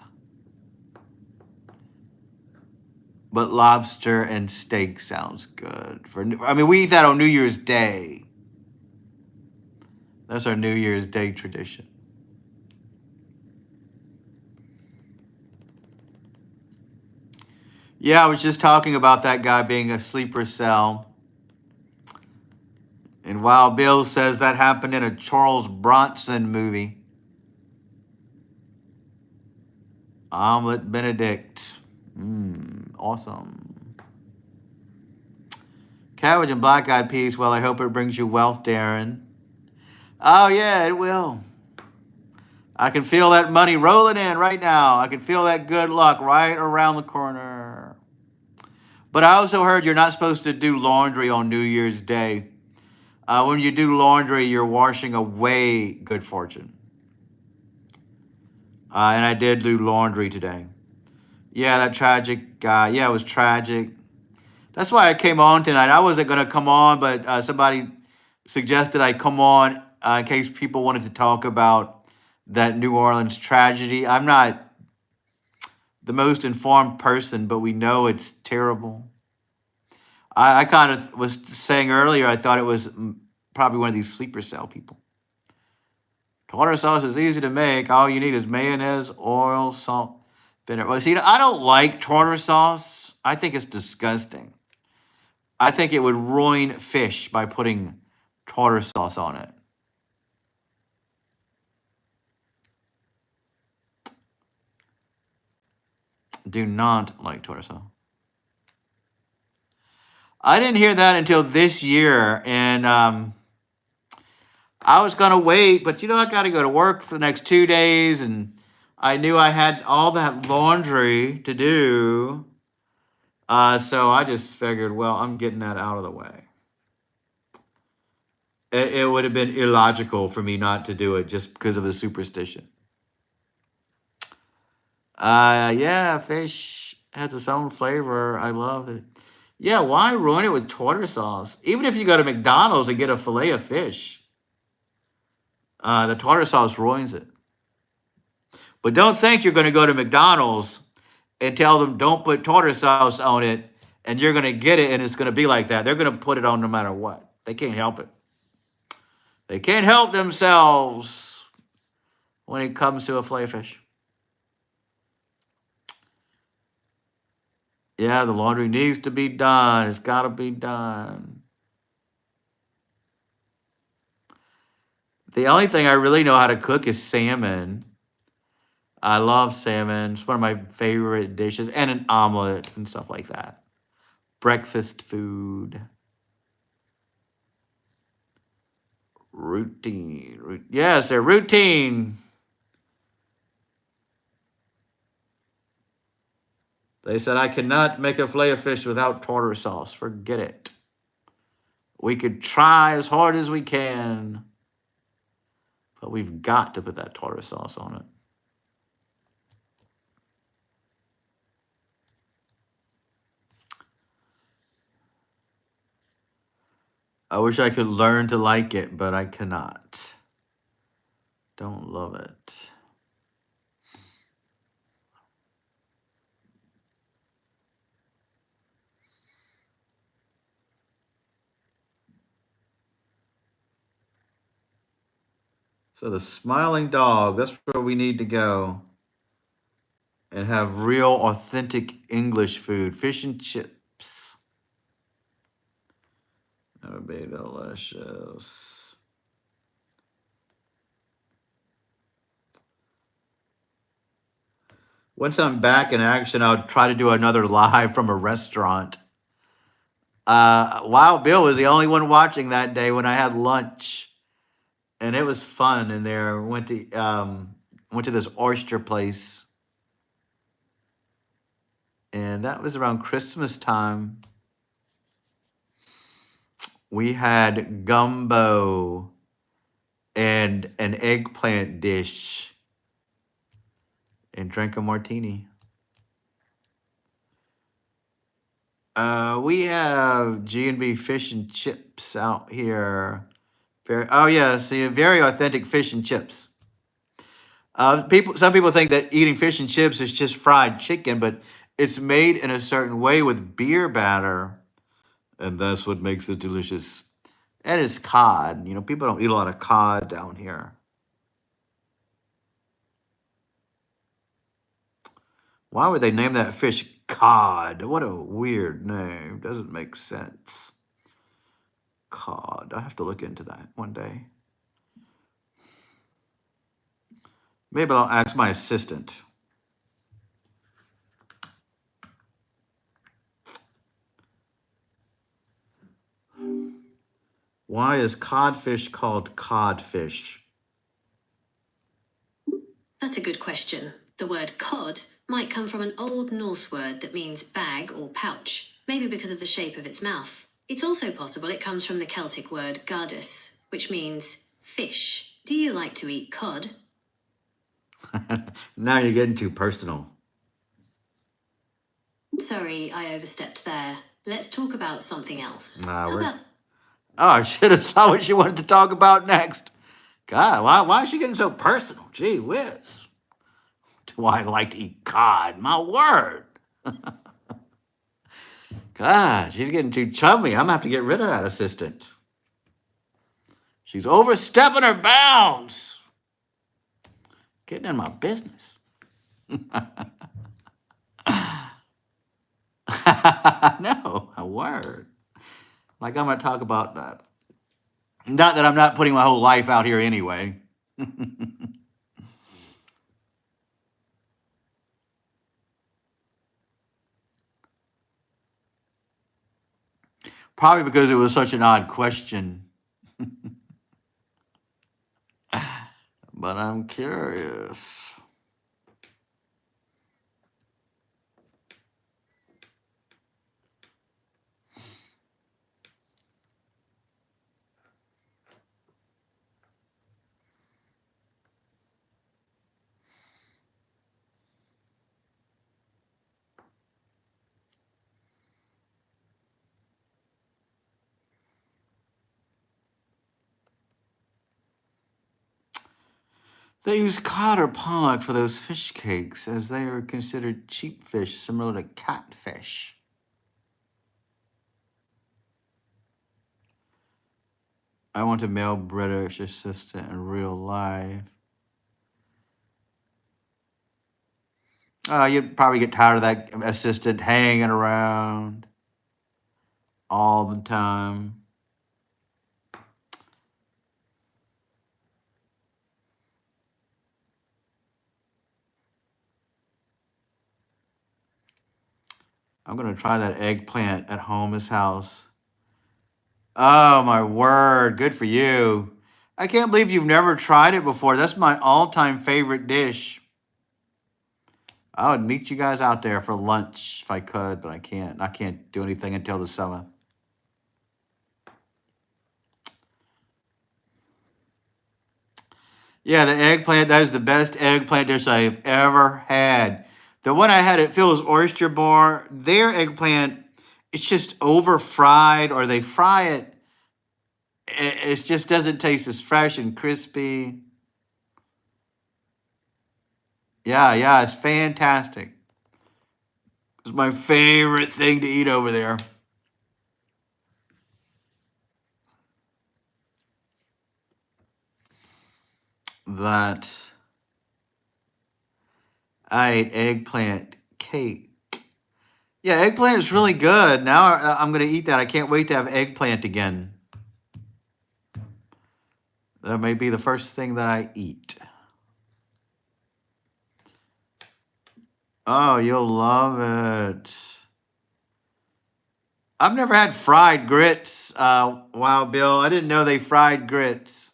But lobster and steak sounds good. We eat that on New Year's Day. That's our New Year's Day tradition. Yeah, I was just talking about that guy being a sleeper cell. And Wild Bill says that happened in a Charles Bronson movie. Omelet Benedict. Awesome. Cabbage and black-eyed peas. Well, I hope it brings you wealth, Darren. Oh, yeah, it will. I can feel that money rolling in right now. I can feel that good luck right around the corner. But I also heard you're not supposed to do laundry on New Year's Day. When you do laundry, you're washing away good fortune. And I did do laundry today. Yeah, that tragic guy. Yeah, it was tragic. That's why I came on tonight. I wasn't going to come on, but somebody suggested I come on in case people wanted to talk about that New Orleans tragedy. I'm not the most informed person, but we know it's terrible. I kind of was saying earlier, I thought it was probably one of these sleeper cell people. Tartar sauce is easy to make. All you need is mayonnaise, oil, salt, vinegar. Well, see, I don't like tartar sauce. I think it's disgusting. I think it would ruin fish by putting tartar sauce on it. Do not like tartar sauce. I didn't hear that until this year, and I was gonna wait, but I got to go to work for the next 2 days, and I knew I had all that laundry to do. So I just figured, well, I'm getting that out of the way. It would have been illogical for me not to do it just because of a superstition. Yeah, fish has its own flavor. I love it. Yeah, why ruin it with tartar sauce? Even if you go to McDonald's and get a fillet of fish, the tartar sauce ruins it. But don't think you're going to go to McDonald's and tell them don't put tartar sauce on it, and you're going to get it, and it's going to be like that. They're going to put it on no matter what. They can't help it. They can't help themselves when it comes to a fillet of fish. Yeah, the laundry needs to be done. It's got to be done. The only thing I really know how to cook is salmon. I love salmon. It's one of my favorite dishes, and an omelet and stuff like that. Breakfast food. Routine. Yes, they're routine. They said, I cannot make a fillet of fish without tartar sauce. Forget it. We could try as hard as we can, but we've got to put that tartar sauce on it. I wish I could learn to like it, but I cannot. Don't love it. So the Smiling Dog, that's where we need to go and have real, authentic English food. Fish and chips. That would be delicious. Once I'm back in action, I'll try to do another live from a restaurant. Wild Bill was the only one watching that day when I had lunch, and it was fun in there. Went to this oyster place, and that was around Christmas time. We had gumbo and an eggplant dish, and drank a martini. We have G&B fish and chips out here. Oh yeah, see, very authentic fish and chips. Some people think that eating fish and chips is just fried chicken, but it's made in a certain way with beer batter, and that's what makes it delicious. And it's cod. People don't eat a lot of cod down here. Why would they name that fish cod? What a weird name. Doesn't make sense. Cod. I have to look into that one day. Maybe I'll ask my assistant. Why is codfish called codfish? That's a good question. The word cod might come from an Old Norse word that means bag or pouch, maybe because of the shape of its mouth. It's also possible it comes from the Celtic word gardus, which means fish. Do you like to eat cod? Now you're getting too personal. Sorry, I overstepped there. Let's talk about something else. Oh, I should have saw what she wanted to talk about next. God, why is she getting so personal? Gee whiz. Do I like to eat cod? My word. God, she's getting too chummy. I'm going to have to get rid of that assistant. She's overstepping her bounds. Getting in my business. No, a word. Like I'm going to talk about that. Not that I'm not putting my whole life out here anyway. Probably because it was such an odd question. But I'm curious. They use cod or pollock for those fish cakes, as they are considered cheap fish, similar to catfish. I want a male British assistant in real life. You'd probably get tired of that assistant hanging around all the time. I'm going to try that eggplant at Home's house. Oh, my word. Good for you. I can't believe you've never tried it before. That's my all time favorite dish. I would meet you guys out there for lunch if I could, but I can't. I can't do anything until the summer. Yeah, the eggplant, that is the best eggplant dish I've ever had. The one I had at Phil's Oyster Bar, their eggplant, it's just over fried or they fry it. It just doesn't taste as fresh and crispy. Yeah, it's fantastic. It's my favorite thing to eat over there. That I ate eggplant cake. Yeah, eggplant is really good. Now I'm going to eat that. I can't wait to have eggplant again. That may be the first thing that I eat. Oh, you'll love it. I've never had fried grits. Wow, Bill, I didn't know they fried grits.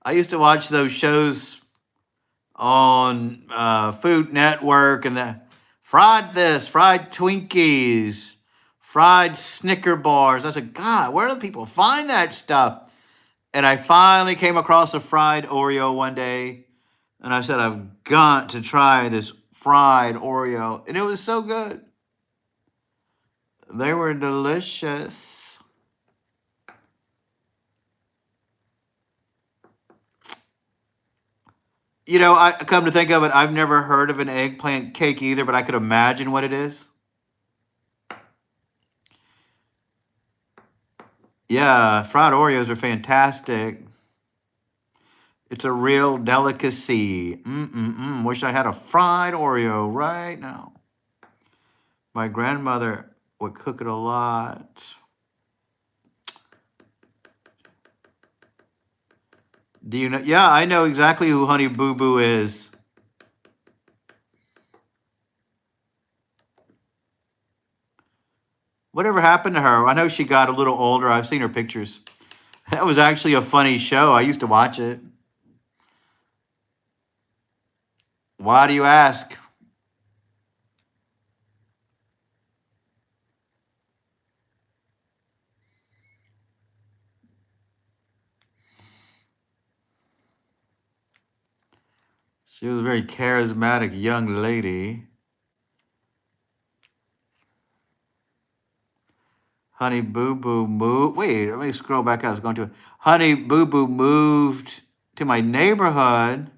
I used to watch those shows on Food Network and the fried this, fried Twinkies, fried Snicker bars. I said, God, where do people find that stuff? And I finally came across a fried Oreo one day. And I said, I've got to try this fried Oreo. And it was so good. They were delicious. You know, I come to think of it, I've never heard of an eggplant cake either, but I could imagine what it is. Yeah, fried Oreos are fantastic. It's a real delicacy. Wish I had a fried Oreo right now. My grandmother would cook it a lot. Do you know? Yeah, I know exactly who Honey Boo Boo is. Whatever happened to her? I know she got a little older. I've seen her pictures. That was actually a funny show. I used to watch it. Why do you ask? She was a very charismatic young lady. Honey Boo Boo moved. Wait, let me scroll back. I was going to. Honey Boo Boo moved to my neighborhood.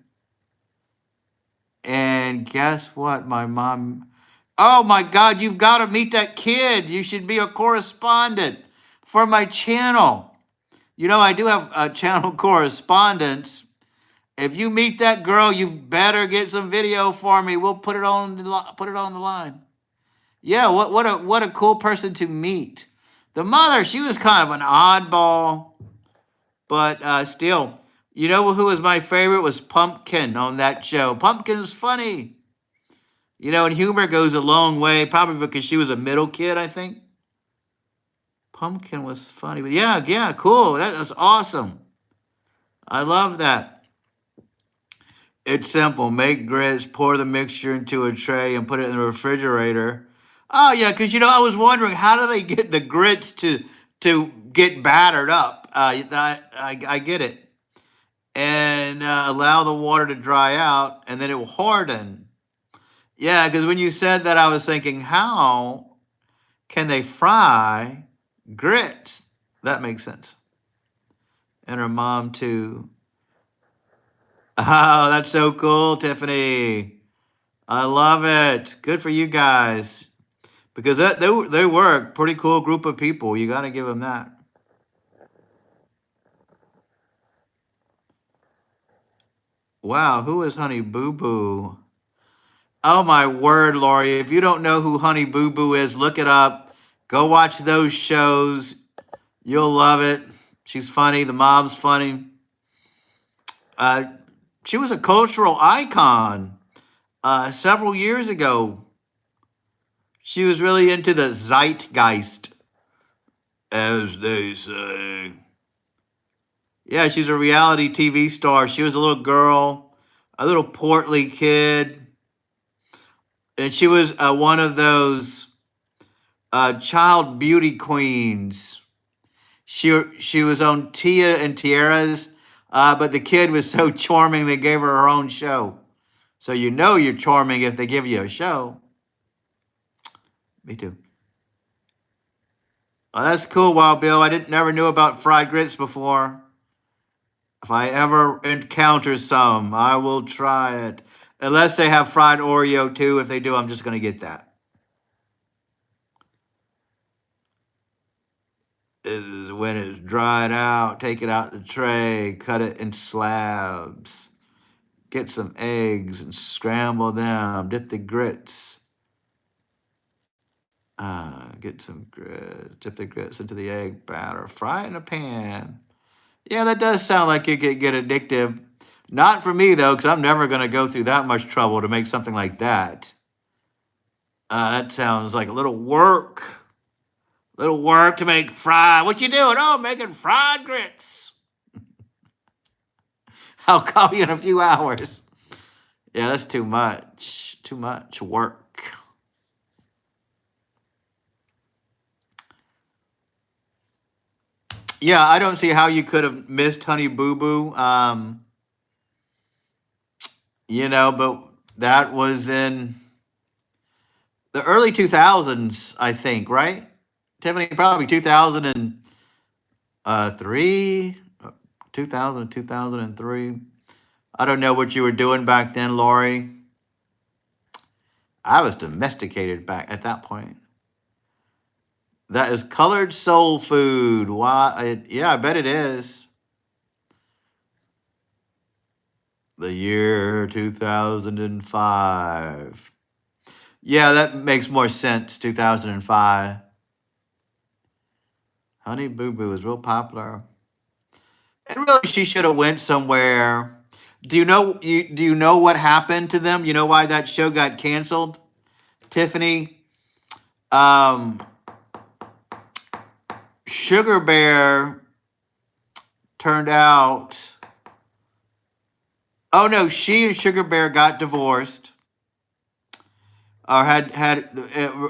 And guess what? My mom Oh my God, you've got to meet that kid. You should be a correspondent for my channel. You know, I do have a channel correspondence. If you meet that girl, you better get some video for me. We'll put it on the line. Yeah, what a cool person to meet. The mother, she was kind of an oddball, but still, you know who was my favorite was Pumpkin on that show. Pumpkin was funny. You know, and humor goes a long way, probably because she was a middle kid, I think. Pumpkin was funny. But yeah, cool. That's awesome. I love that. It's simple. Make grits, pour the mixture into a tray, and put it in the refrigerator. Oh yeah, because you know I was wondering how do they get the grits to get battered up? I get it, and allow the water to dry out, and then it will harden. Yeah, because when you said that, I was thinking, how can they fry grits? That makes sense. And her mom too. Oh, that's so cool, Tiffany. I love it. Good for you guys. Because they were a pretty cool group of people. You got to give them that. Wow, who is Honey Boo Boo? Oh my word, Lori. If you don't know who Honey Boo Boo is, look it up. Go watch those shows. You'll love it. She's funny. The mom's funny. Uh, she was a cultural icon several years ago. She was really into the zeitgeist, as they say. Yeah, she's a reality TV star. She was a little girl, a little portly kid, and she was one of those child beauty queens. She was on Tia and Tiara's, but the kid was so charming they gave her own show. So you know you're charming if they give you a show. Me too. Oh, that's cool, Wild Bill. I didn't never knew about fried grits before. If I ever encounter some, I will try it. Unless they have fried Oreo too. If they do, I'm just gonna get that. Is when it's dried out, take it out the tray, cut it in slabs. Get some eggs and scramble them. Dip the grits. Get some grits. Dip the grits into the egg batter. Fry it in a pan. Yeah, that does sound like it could get addictive. Not for me though, because I'm never gonna go through that much trouble to make something like that. That sounds like a little work. Little work to make fried. What you doing? Oh, making fried grits. I'll call you in a few hours. Yeah, that's too much. Too much work. Yeah, I don't see how you could have missed Honey Boo Boo. You know, but that was in the early 2000s, I think, right? Tiffany, probably 2003, 2000, 2003. I don't know what you were doing back then, Lori. I was domesticated back at that point. That is colored soul food. Why? Yeah, I bet it is. The year 2005. Yeah, that makes more sense. 2005. Honey Boo Boo is real popular. And really, she should have went somewhere. Do you know what happened to them? You know why that show got canceled, Tiffany? Um, Sugar Bear turned out. Oh no, she and Sugar Bear got divorced, or had.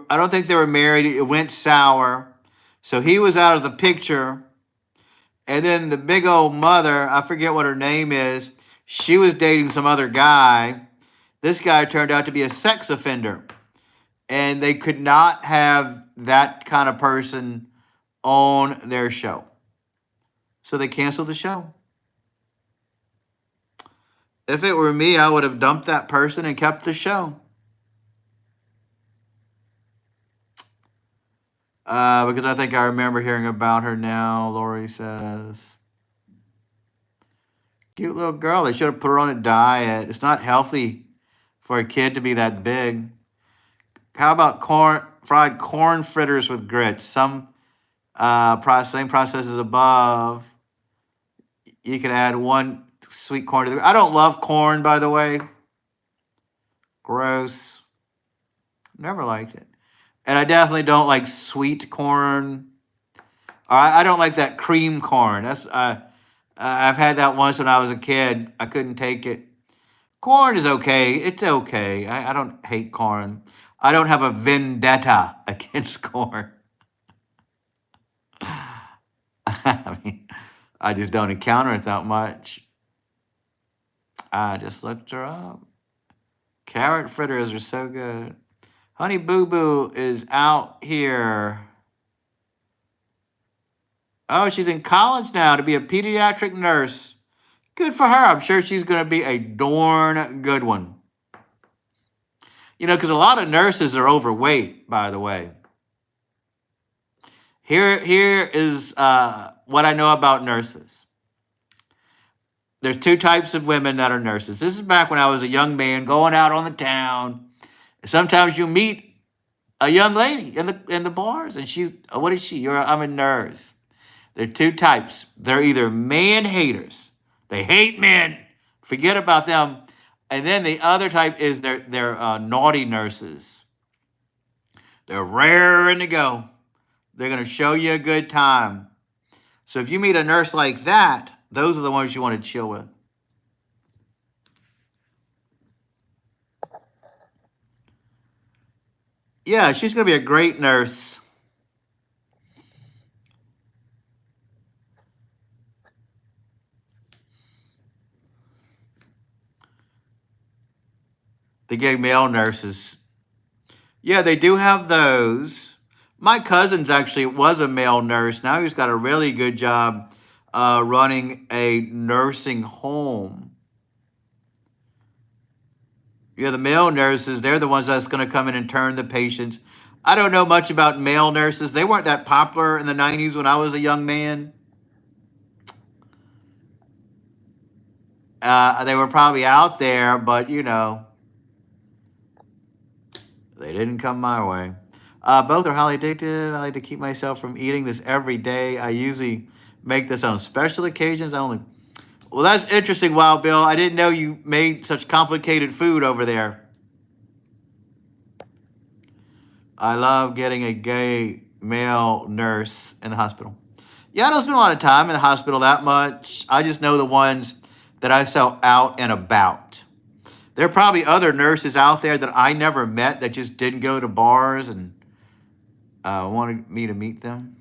I don't think they were married. It went sour, so he was out of the picture. And then the big old mother, I forget what her name is. She was dating some other guy. This guy turned out to be a sex offender, and they could not have that kind of person on their show. So they canceled the show. If it were me, I would have dumped that person and kept the show. Because I think I remember hearing about her now. Lori says, cute little girl. They should have put her on a diet. It's not healthy for a kid to be that big. How about fried corn fritters with grits? Some same processes above. You can add one sweet corn to the. I don't love corn, by the way. Gross. Never liked it. And I definitely don't like sweet corn. I don't like that cream corn. I've had that once when I was a kid. I couldn't take it. Corn is okay. It's okay. I don't hate corn. I don't have a vendetta against corn. I mean, I just don't encounter it that much. I just looked her up. Carrot fritters are so good. Honey Boo Boo is out here. Oh, she's in college now to be a pediatric nurse. Good for her. I'm sure she's going to be a darn good one. You know, because a lot of nurses are overweight, by the way. Here is what I know about nurses. There's two types of women that are nurses. This is back when I was a young man going out on the town. Sometimes you meet a young lady in the bars, and she's what is she? I'm a nurse. There are two types. They're either man haters. They hate men. Forget about them. And then the other type is they're naughty nurses. They're raring to go. They're going to show you a good time. So if you meet a nurse like that, those are the ones you want to chill with. Yeah, she's going to be a great nurse. The gay male nurses. Yeah, they do have those. My cousin's actually was a male nurse. Now he's got a really good job running a nursing home. Yeah, the male nurses, they're the ones that's going to come in and turn the patients. I don't know much about male nurses. They weren't that popular in the 90s when I was a young man. They were probably out there, but you know, they didn't come my way. Both are highly addictive. I like to keep myself from eating this every day. I usually make this on special occasions only. Well, that's interesting, Wild Bill. I didn't know you made such complicated food over there. I love getting a gay male nurse in the hospital. Yeah, I don't spend a lot of time in the hospital that much. I just know the ones that I saw out and about. There are probably other nurses out there that I never met that just didn't go to bars and wanted me to meet them.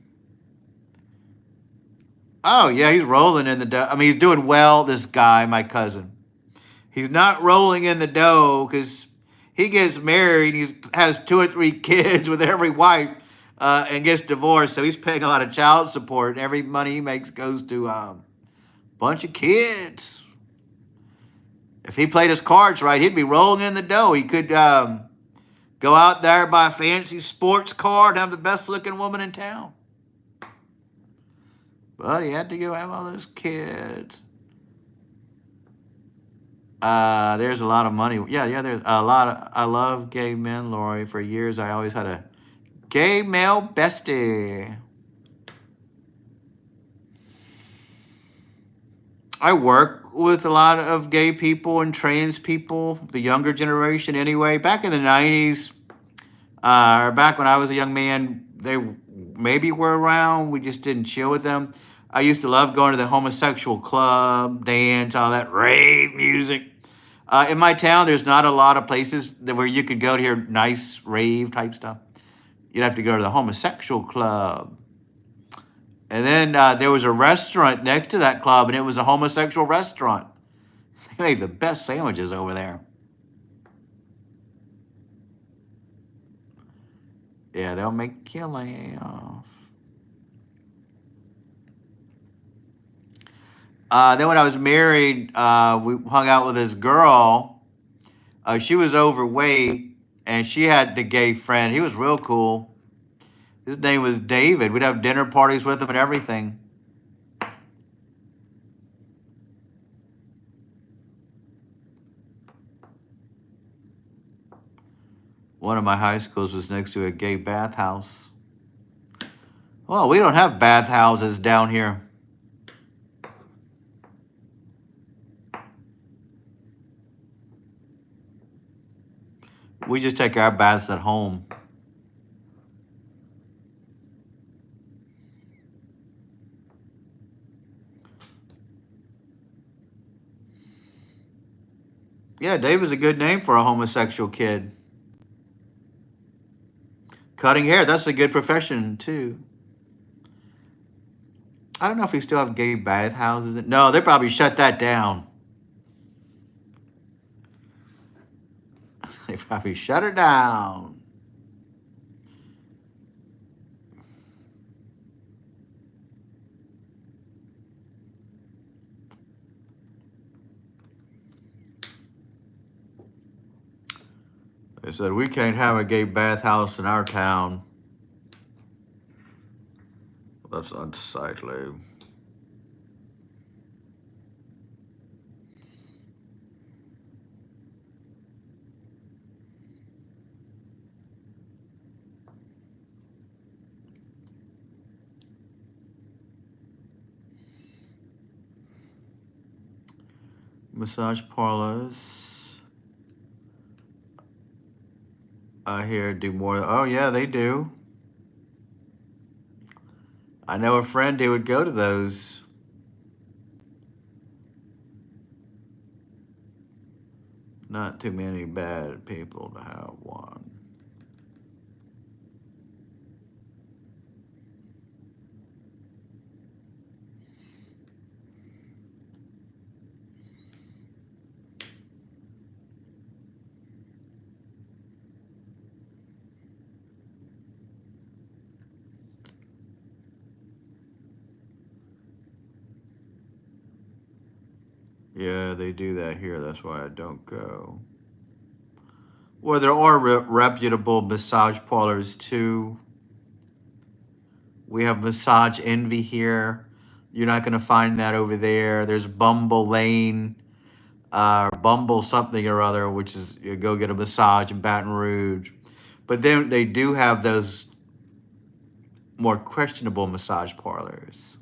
Oh, yeah, he's rolling in the dough. I mean, he's doing well, this guy, my cousin. He's not rolling in the dough because he gets married. He has 2 or 3 kids with every wife and gets divorced. So he's paying a lot of child support. Every money he makes goes to a bunch of kids. If he played his cards right, he'd be rolling in the dough. He could go out there, buy a fancy sports car, and have the best looking woman in town. But he had to go have all those kids. There's a lot of money. Yeah, there's a lot of. I love gay men, Lori. For years, I always had a gay male bestie. I work with a lot of gay people and trans people, the younger generation anyway. Back in the 90s, or back when I was a young man, they maybe were around. We just didn't chill with them. I used to love going to the homosexual club, dance, all that rave music. In my town, there's not a lot of places where you could go to hear nice rave type stuff. You'd have to go to the homosexual club. And then there was a restaurant next to that club, and it was a homosexual restaurant. They made the best sandwiches over there. Yeah, they'll make you laugh. Then when I was married, we hung out with this girl. She was overweight, and she had the gay friend. He was real cool. His name was David. We'd have dinner parties with him and everything. One of my high schools was next to a gay bathhouse. Well, we don't have bathhouses down here. We just take our baths at home. Yeah, David's a good name for a homosexual kid. Cutting hair, that's a good profession too. I don't know if we still have gay bathhouses. No, they probably shut that down. They probably shut it down. They said we can't have a gay bathhouse in our town. That's unsightly. Massage parlors. I hear do more. Oh yeah, they do. I know a friend who would go to those. Not too many bad people to have one. Yeah, they do that here. That's why I don't go. Well, there are reputable massage parlors too. We have Massage Envy here. You're not going to find that over there. There's Bumble Lane, Bumble something or other, which is you go get a massage in Baton Rouge. But then they do have those more questionable massage parlors.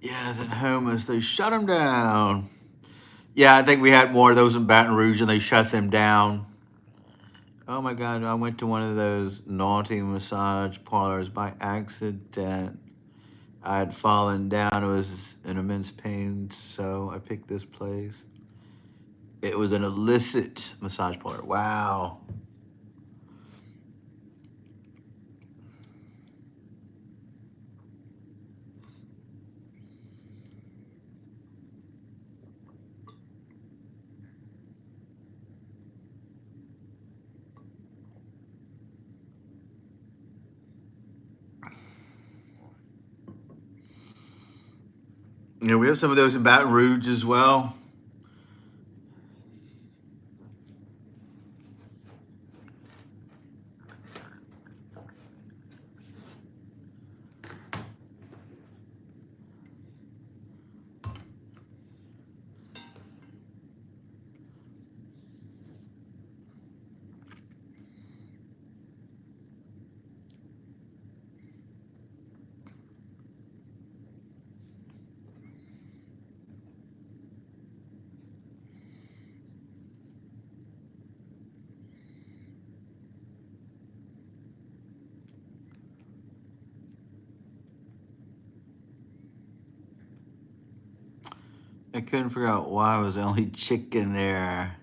Yeah, then homeless, they shut them down. Yeah, I think we had more of those in Baton Rouge and they shut them down. Oh my God, I went to one of those naughty massage parlors by accident. I had fallen down. It was in immense pain, so I picked this place. It was an illicit massage parlor. Wow. Yeah, we have some of those in Baton Rouge as well. I couldn't figure out why was the only chicken there.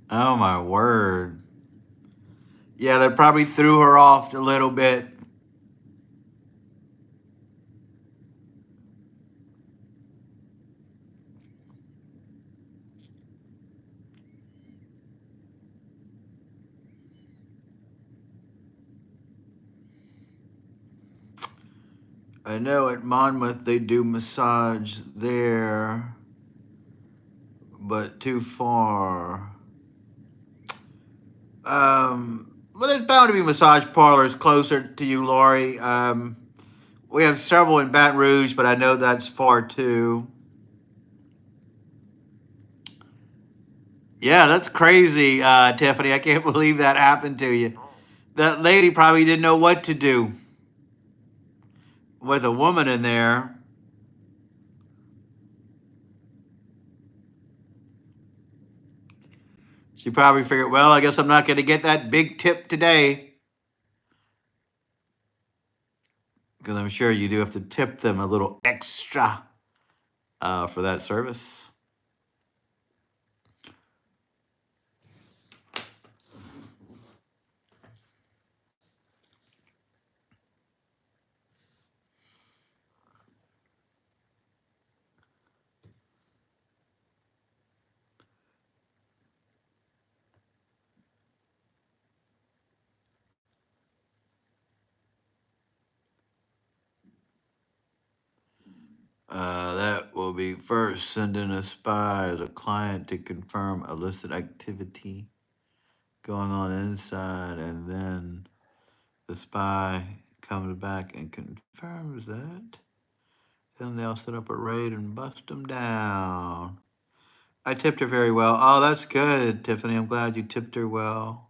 Oh my word. Yeah, that probably threw her off a little bit. I know at Monmouth they do massage there, but too far. Well, there's bound to be massage parlors closer to you, Laurie. We have several in Baton Rouge, but I know that's far too. Yeah, that's crazy, Tiffany. I can't believe that happened to you. That lady probably didn't know what to do with a woman in there. She probably figured, well, I guess I'm not going to get that big tip today. Because I'm sure you do have to tip them a little extra for that service. That will be first sending a spy as a client to confirm illicit activity going on inside, and then the spy comes back and confirms that. Then they'll set up a raid and bust them down. I tipped her very well. Oh, that's good, Tiffany. I'm glad you tipped her well.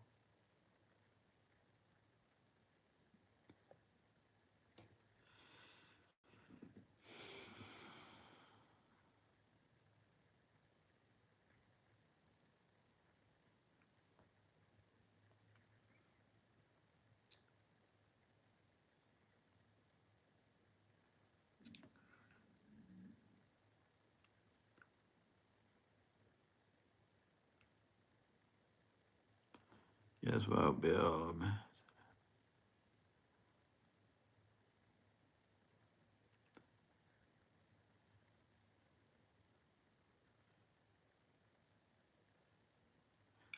Yes, well, Bill.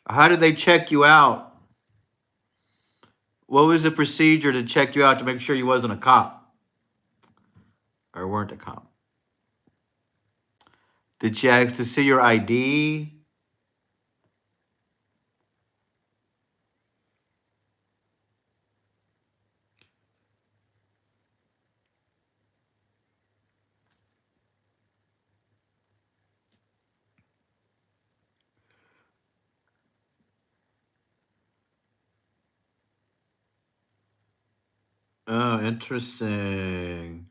How did they check you out? What was the procedure to check you out to make sure you wasn't a cop or weren't a cop? Did she ask to see your ID? Oh, interesting.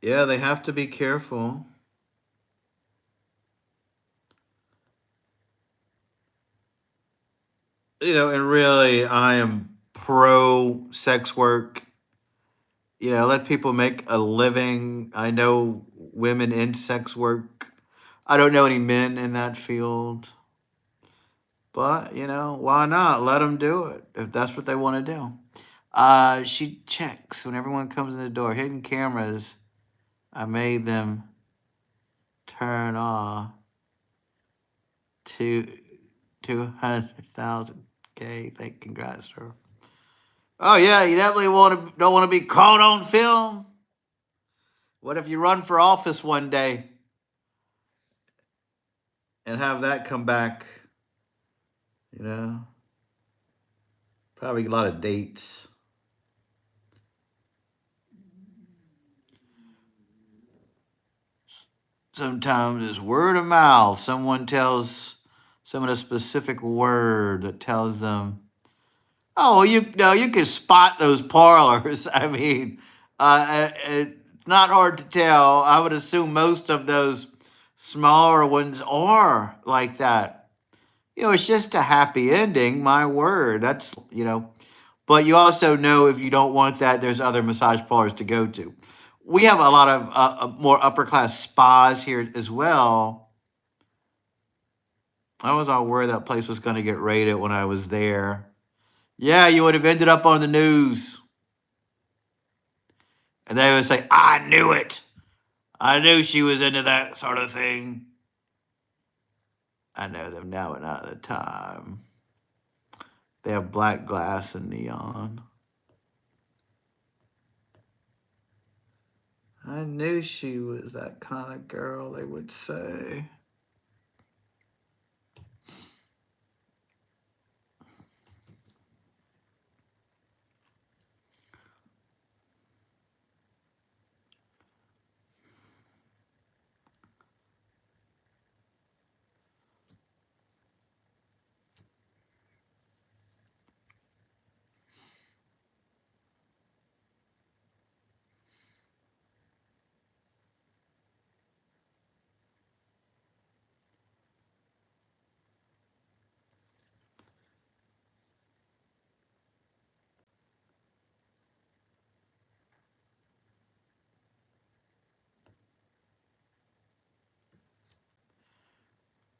Yeah, they have to be careful. And really, I am pro sex work. Let people make a living. I know women in sex work. I don't know any men in that field. But, why not? Let them do it if that's what they want to do. She checks when everyone comes in the door. Hidden cameras, I made them turn off to 200,000. Okay, congrats, sir. Oh yeah, you definitely don't want to be caught on film. What if you run for office one day and have that come back? You know, probably a lot of dates. Sometimes it's word of mouth. Someone tells someone a specific word that tells them, "Oh, you know, you can spot those parlors." I mean, it's not hard to tell. I would assume most of those smaller ones are like that. It's just a happy ending. My word, that's. But you also know if you don't want that, there's other massage parlors to go to. We have a lot of more upper class spas here as well. I was all worried that place was going to get raided when I was there. Yeah, you would have ended up on the news. And they would say, I knew it. I knew she was into that sort of thing. I know them now, but not at the time. They have black glass and neon. I knew she was that kind of girl, they would say.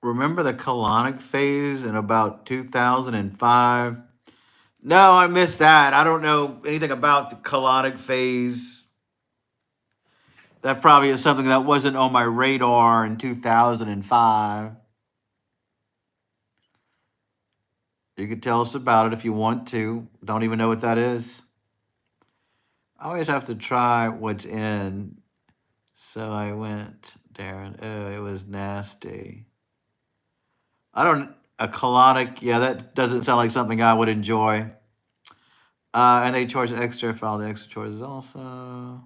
Remember the colonic phase in about 2005? No, I missed that. I don't know anything about the colonic phase. That probably is something that wasn't on my radar in 2005. You could tell us about it if you want to. Don't even know what that is. I always have to try what's in. So I went, Darren. Oh, it was nasty. A colonic, yeah, that doesn't sound like something I would enjoy. And they charge extra for all the extra choices also.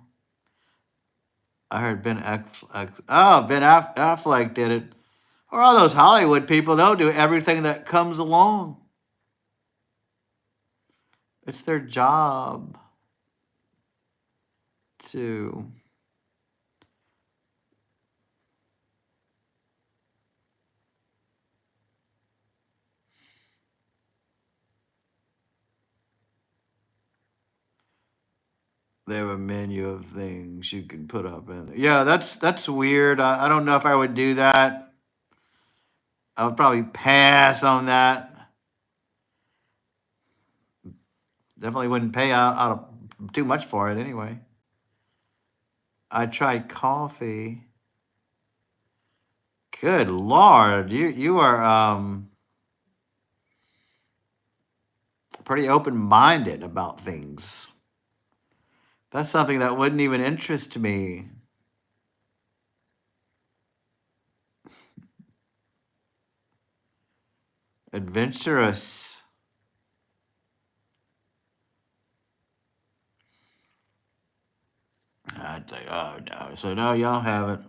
I heard Affleck did it. Or all those Hollywood people, they'll do everything that comes along. It's their job to. They have a menu of things you can put up in there. Yeah, that's weird. I don't know if I would do that. I would probably pass on that. Definitely wouldn't pay out of too much for it anyway. I tried coffee. Good Lord, you are pretty open minded about things. That's something that wouldn't even interest me. Adventurous. I'd say, oh no. So no, y'all haven't.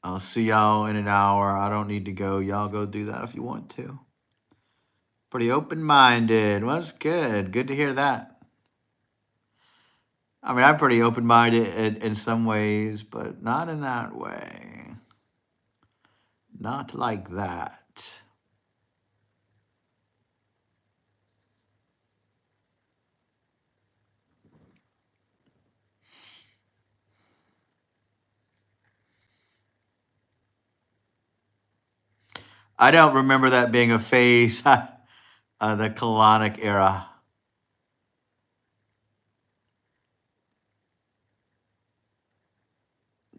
I'll see y'all in an hour. I don't need to go. Y'all go do that if you want to. Pretty open minded. Well, that's good. Good to hear that. I mean, I'm pretty open minded in some ways, but not in that way. Not like that. I don't remember that being a phase, the colonic era.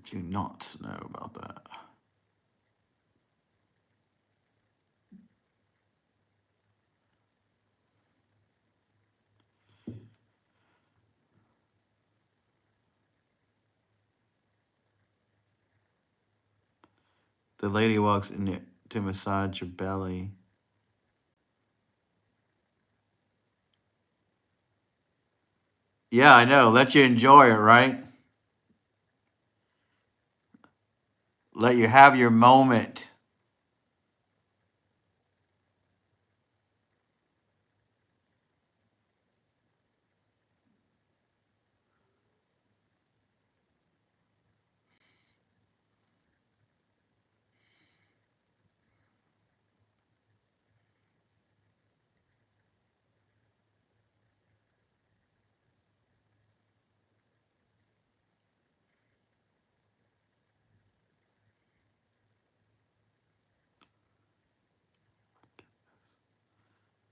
Do not know about that. The lady walks in to massage your belly. Yeah, I know. Let you enjoy it, right? Let you have your moment.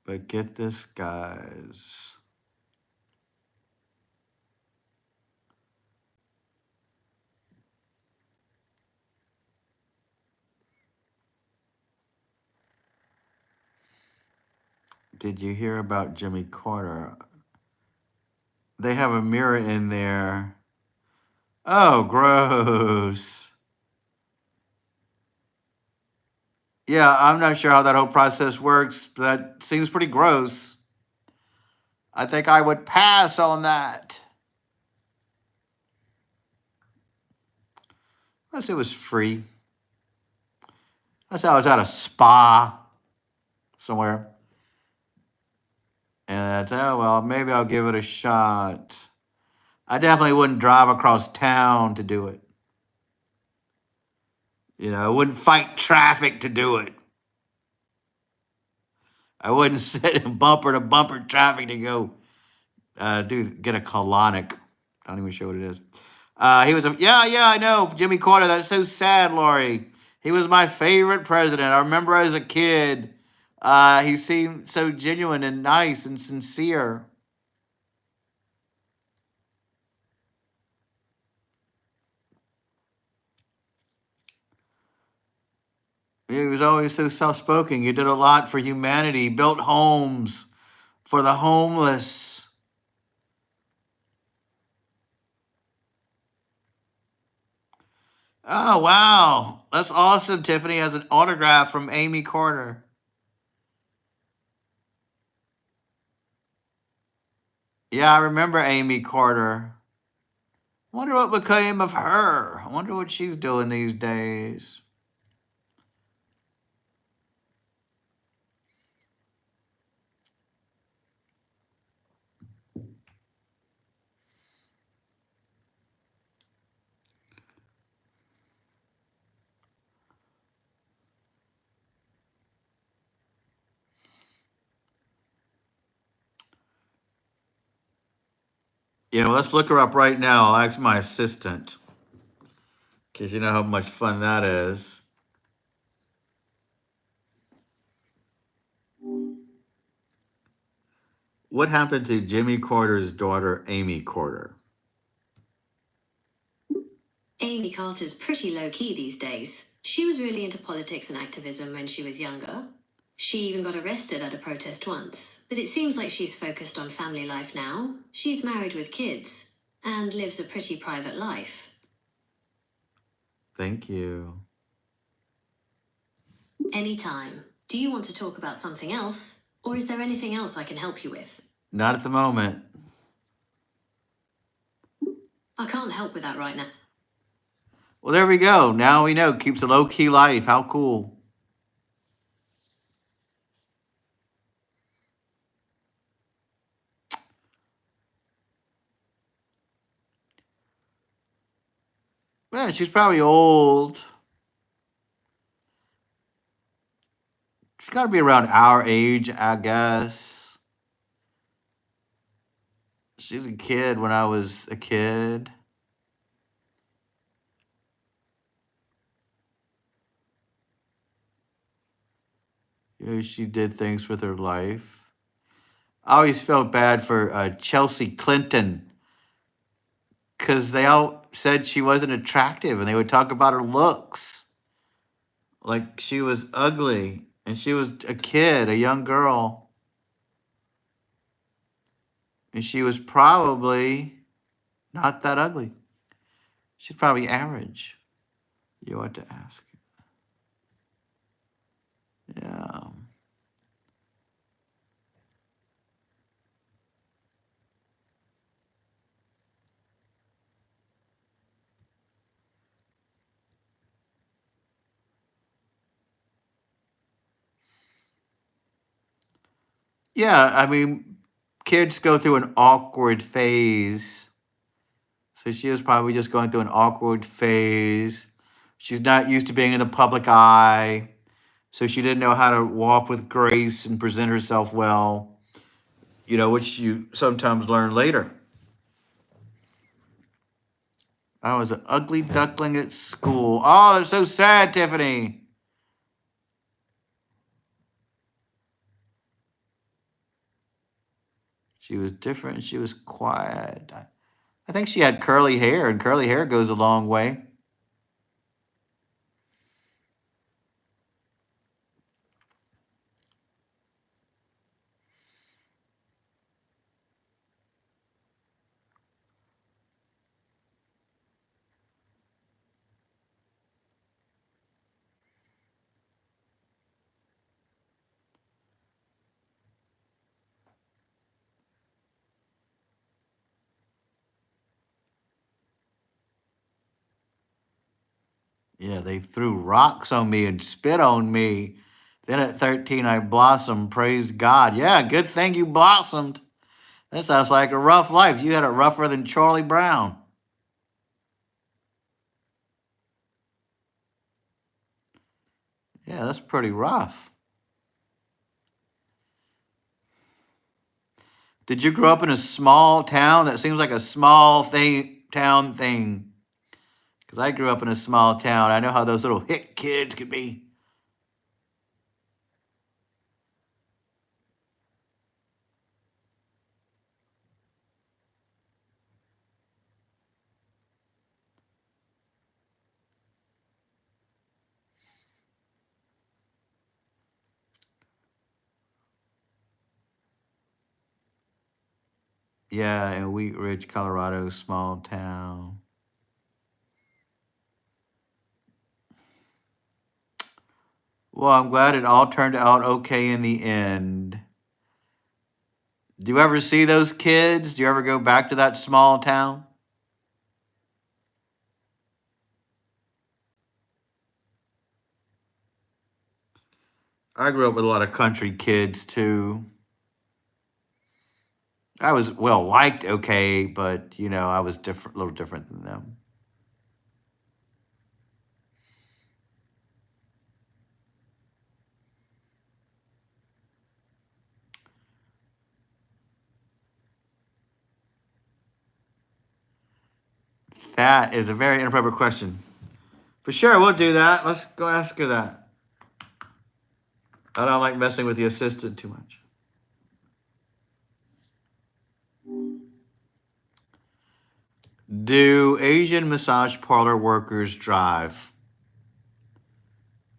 But get this, guys. Did you hear about Jimmy Carter? They have a mirror in there. Oh, gross. Yeah, I'm not sure how that whole process works. But that seems pretty gross. I think I would pass on that. Unless it was free. Unless I was at a spa somewhere. And that's, oh, well, maybe I'll give it a shot. I definitely wouldn't drive across town to do it. You know, I wouldn't fight traffic to do it. I wouldn't sit in bumper to bumper traffic to go get a colonic. I don't even sure what it is. He was yeah, I know. Jimmy Carter, that's so sad, Lori. He was my favorite president. I remember as a kid, he seemed so genuine and nice and sincere. He was always so soft-spoken. He did a lot for humanity. He built homes for the homeless. Oh, wow. That's awesome. Tiffany has an autograph from Amy Carter. Yeah, I remember Amy Carter. Wonder what became of her. I wonder what she's doing these days. Yeah, well, let's look her up right now. I'll ask my assistant. Because you know how much fun that is. What happened to Jimmy Carter's daughter, Amy Carter? Amy Carter's pretty low key these days. She was really into politics and activism when she was younger. She even got arrested at a protest once, but it seems like she's focused on family life now. She's married with kids and lives a pretty private life. Thank you. Anytime. Do you want to talk about something else? Or is there anything else I can help you with? Not at the moment. I can't help with that right now. Well, there we go. Now we know. Keeps a low key life. How cool. Man, she's probably old. She's got to be around our age, I guess. She was a kid when I was a kid. You know, she did things with her life. I always felt bad for Chelsea Clinton because they all said she wasn't attractive and they would talk about her looks like she was ugly and she was a kid, a young girl. And she was probably not that ugly. She's probably average. You ought to ask. Yeah. Yeah, I mean, kids go through an awkward phase. So she was probably just going through an awkward phase. She's not used to being in the public eye. So she didn't know how to walk with grace and present herself well, you know, which you sometimes learn later. I was an ugly duckling at school. Oh, that's so sad, Tiffany. She was different. She was quiet. I think she had curly hair, and curly hair goes a long way. Yeah, they threw rocks on me and spit on me. Then at 13, I blossomed. Praise God. Yeah, good thing you blossomed. That sounds like a rough life. You had it rougher than Charlie Brown. Yeah, that's pretty rough. Did you grow up in a small town? That seems like a small town thing. Because I grew up in a small town. I know how those little hick kids could be. Yeah, in Wheat Ridge, Colorado, small town. Well, I'm glad it all turned out okay in the end. Do you ever see those kids? Do you ever go back to that small town? I grew up with a lot of country kids too. I was well liked, okay, but I was different, a little different than them. That is a very inappropriate question. For sure, we'll do that. Let's go ask her that. I don't like messing with the assistant too much. Do Asian massage parlor workers drive?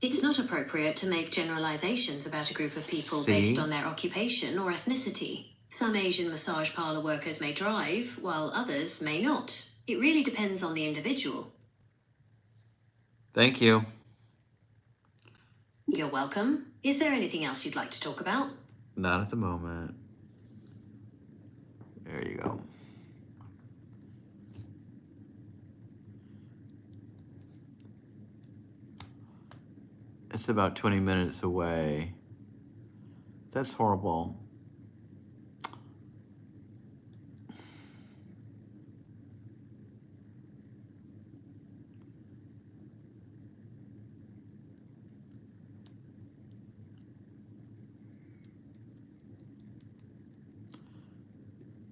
It's not appropriate to make generalizations about a group of people based See? on their occupation or ethnicity. Some Asian massage parlor workers may drive, while others may not. It really depends on the individual. Thank you. You're welcome. Is there anything else you'd like to talk about? Not at the moment. There you go. It's about 20 minutes away. That's horrible.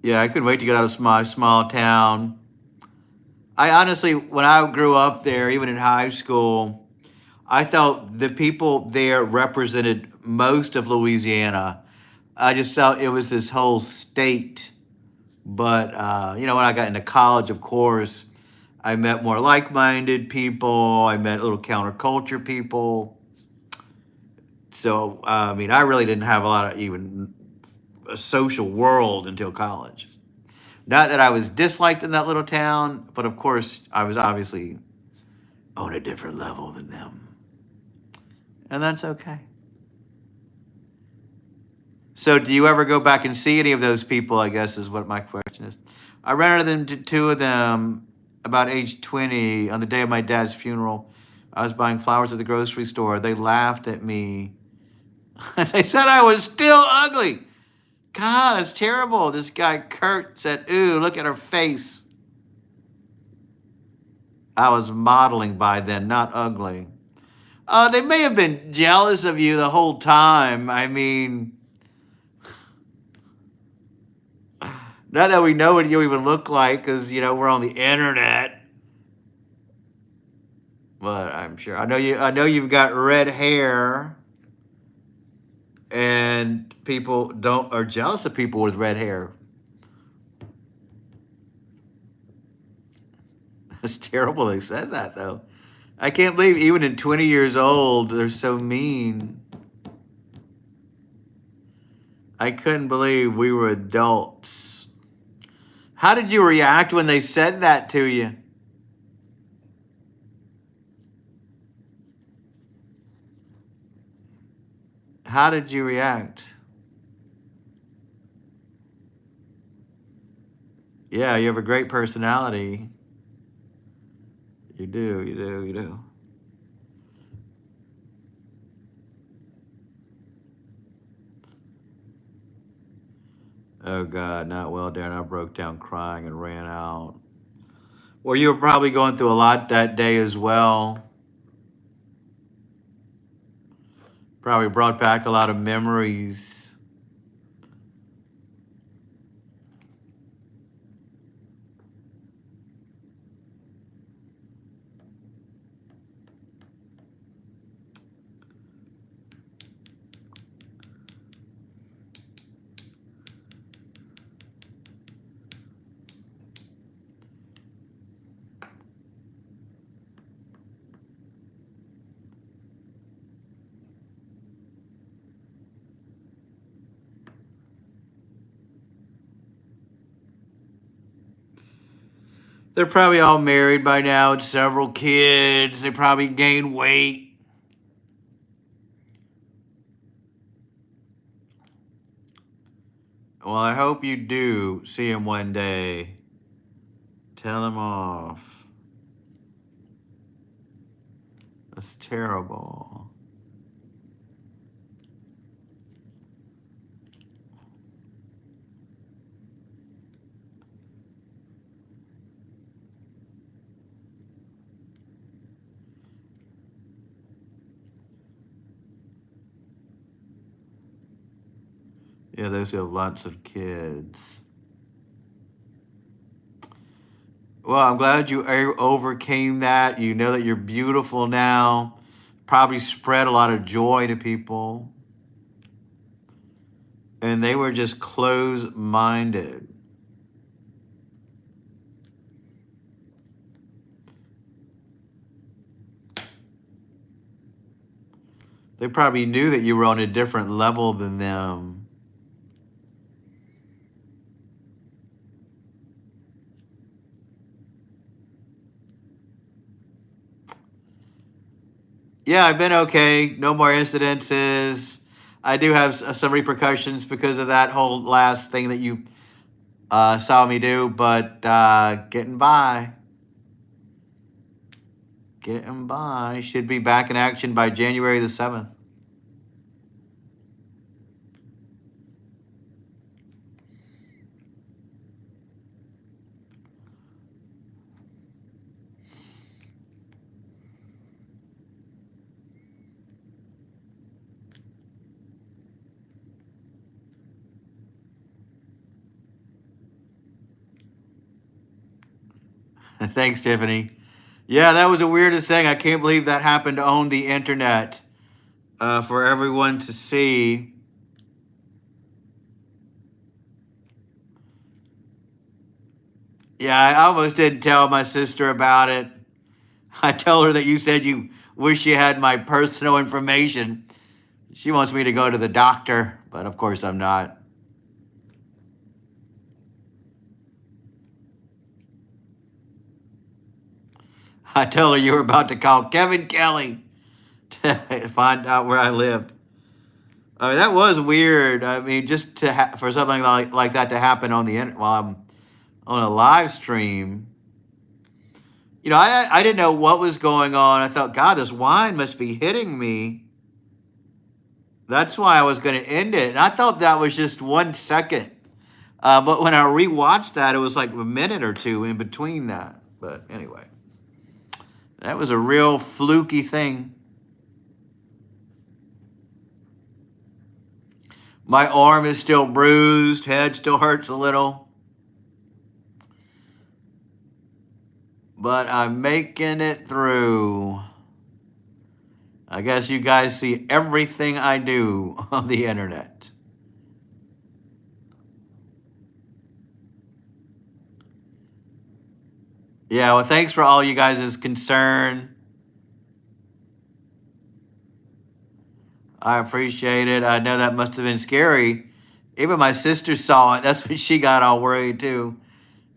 Yeah, I couldn't wait to get out of my small town. I honestly, when I grew up there, even in high school, I felt the people there represented most of Louisiana. I just felt it was this whole state. But, when I got into college, of course, I met more like minded people. I met little counterculture people. So, I really didn't have a lot of even a social world until college. Not that I was disliked in that little town, but of course, I was obviously on a different level than them. And that's okay. So, do you ever go back and see any of those people? I guess is what my question is. I ran into two of them about age 20 on the day of my dad's funeral. I was buying flowers at the grocery store. They laughed at me. They said I was still ugly. God, that's terrible. This guy, Kurt, said, "Ooh, look at her face." I was modeling by then, not ugly. They may have been jealous of you the whole time. Not that we know what you even look like, because we're on the internet. But I'm sure I know you. I know you've got red hair, and people don't are jealous of people with red hair. terrible they said that, though. I can't believe even at 20 years old, they're so mean. I couldn't believe we were adults. How did you react when they said that to you? How did you react? Yeah, you have a great personality. You do, you do, you do. Oh God, not well, Darren. I broke down crying and ran out. Well, you were probably going through a lot that day as well. Probably brought back a lot of memories. They're probably all married by now, several kids. They probably gained weight. Well, I hope you do see him one day. Tell him off. That's terrible. Yeah, those who have lots of kids. Well, I'm glad you overcame that. You know that you're beautiful now. Probably spread a lot of joy to people. And they were just closed minded. They probably knew that you were on a different level than them. Yeah, I've been okay. No more incidences. I do have some repercussions because of that whole last thing that you saw me do, but getting by. Getting by. Should be back in action by January the 7th. Thanks, Tiffany. Yeah, that was the weirdest thing. I can't believe that happened on the internet for everyone to see. Yeah, I almost didn't tell my sister about it. I told her that you said you wish you had my personal information. She wants me to go to the doctor, but of course I'm not. I told her you were about to call Kevin Kelly to find out where I lived. I mean, that was weird. I mean, just for something like that to happen on the while I'm on a live stream. You know, I didn't know what was going on. I thought, God, this wine must be hitting me. That's why I was going to end it. And I thought that was just 1 second. But when I rewatched that, it was like a minute or two in between that. But anyway, that was a real fluky thing. My arm is still bruised. Head still hurts a little. But I'm making it through. I guess you guys see everything I do on the internet. Yeah, well, thanks for all you guys' concern. I appreciate it. I know that must have been scary. Even my sister saw it. That's when she got all worried too.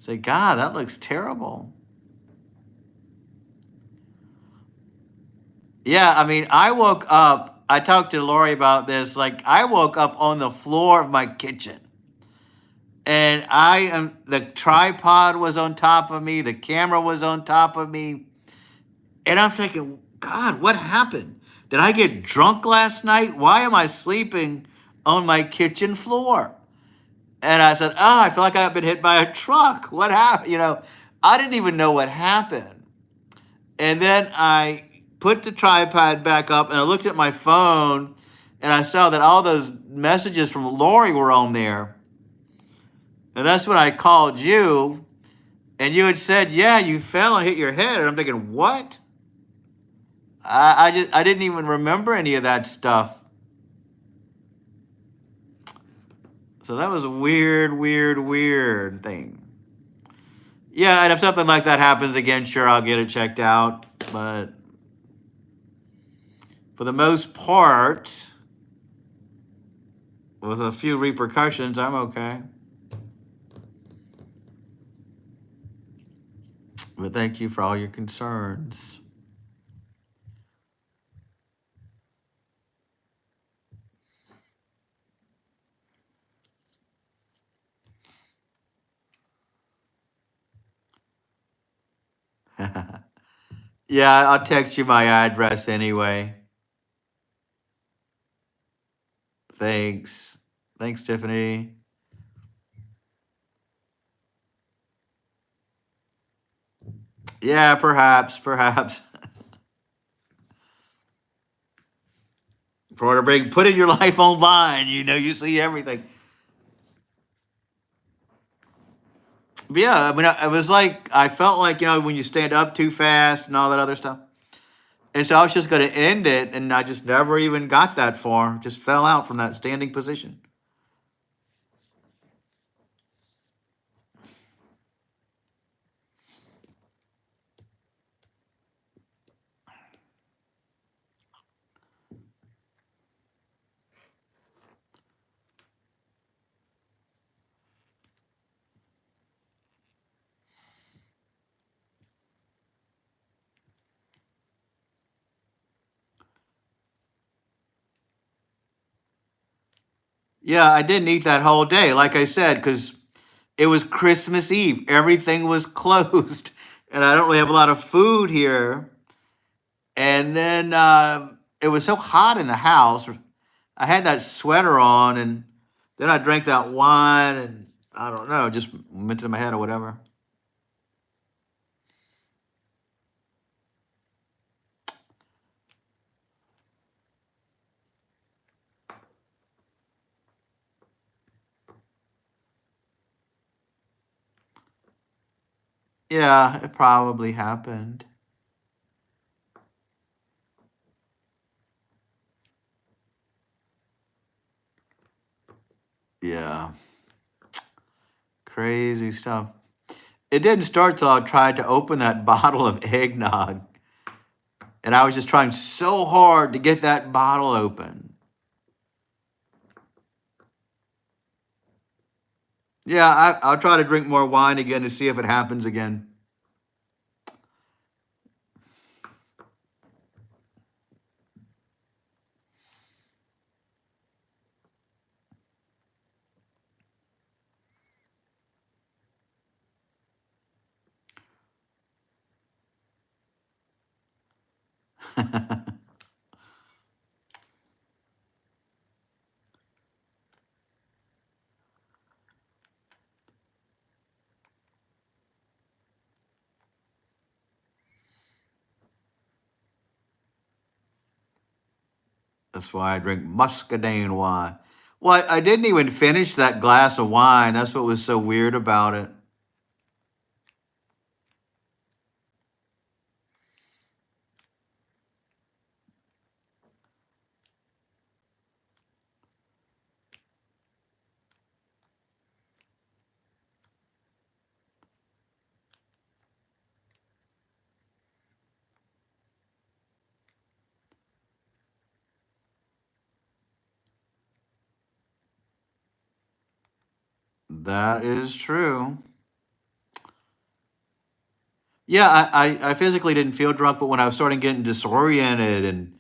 Say, God, that looks terrible. Yeah, I mean, I woke up. I talked to Lori about this. Like, I woke up on the floor of my kitchen, and the tripod was on top of me, the camera was on top of me, and I'm thinking, God, what happened? Did I get drunk last night? Why am I sleeping on my kitchen floor? And I said, oh, I feel like I've been hit by a truck. What happened? I didn't even know what happened. And then I put the tripod back up and I looked at my phone and I saw that all those messages from Lori were on there. And that's when I called you and you had said, yeah, you fell and hit your head. And I'm thinking, what? I didn't even remember any of that stuff. So that was a weird, weird, weird thing. Yeah, and if something like that happens again, sure, I'll get it checked out. But for the most part, with a few repercussions, I'm okay. But thank you for all your concerns. Yeah, I'll text you my address anyway. Thanks. Thanks, Tiffany. Yeah, perhaps, perhaps. For to bring putting your life online, you see everything. But yeah, I mean, it was like I felt like when you stand up too fast and all that other stuff. And so I was just going to end it, and I just never even got that far. Just fell out from that standing position. Yeah, I didn't eat that whole day, like I said, because it was Christmas Eve. Everything was closed, and I don't really have a lot of food here. And then it was so hot in the house. I had that sweater on, and then I drank that wine, and I don't know, just went to my head or whatever. Yeah, it probably happened. Yeah, crazy stuff. It didn't start till I tried to open that bottle of eggnog, and I was just trying so hard to get that bottle open. Yeah, I'll try to drink more wine again to see if it happens again. That's why I drink muscadine wine. Well, I didn't even finish that glass of wine. That's what was so weird about it. That is true. Yeah, I physically didn't feel drunk, but when I was starting getting disoriented and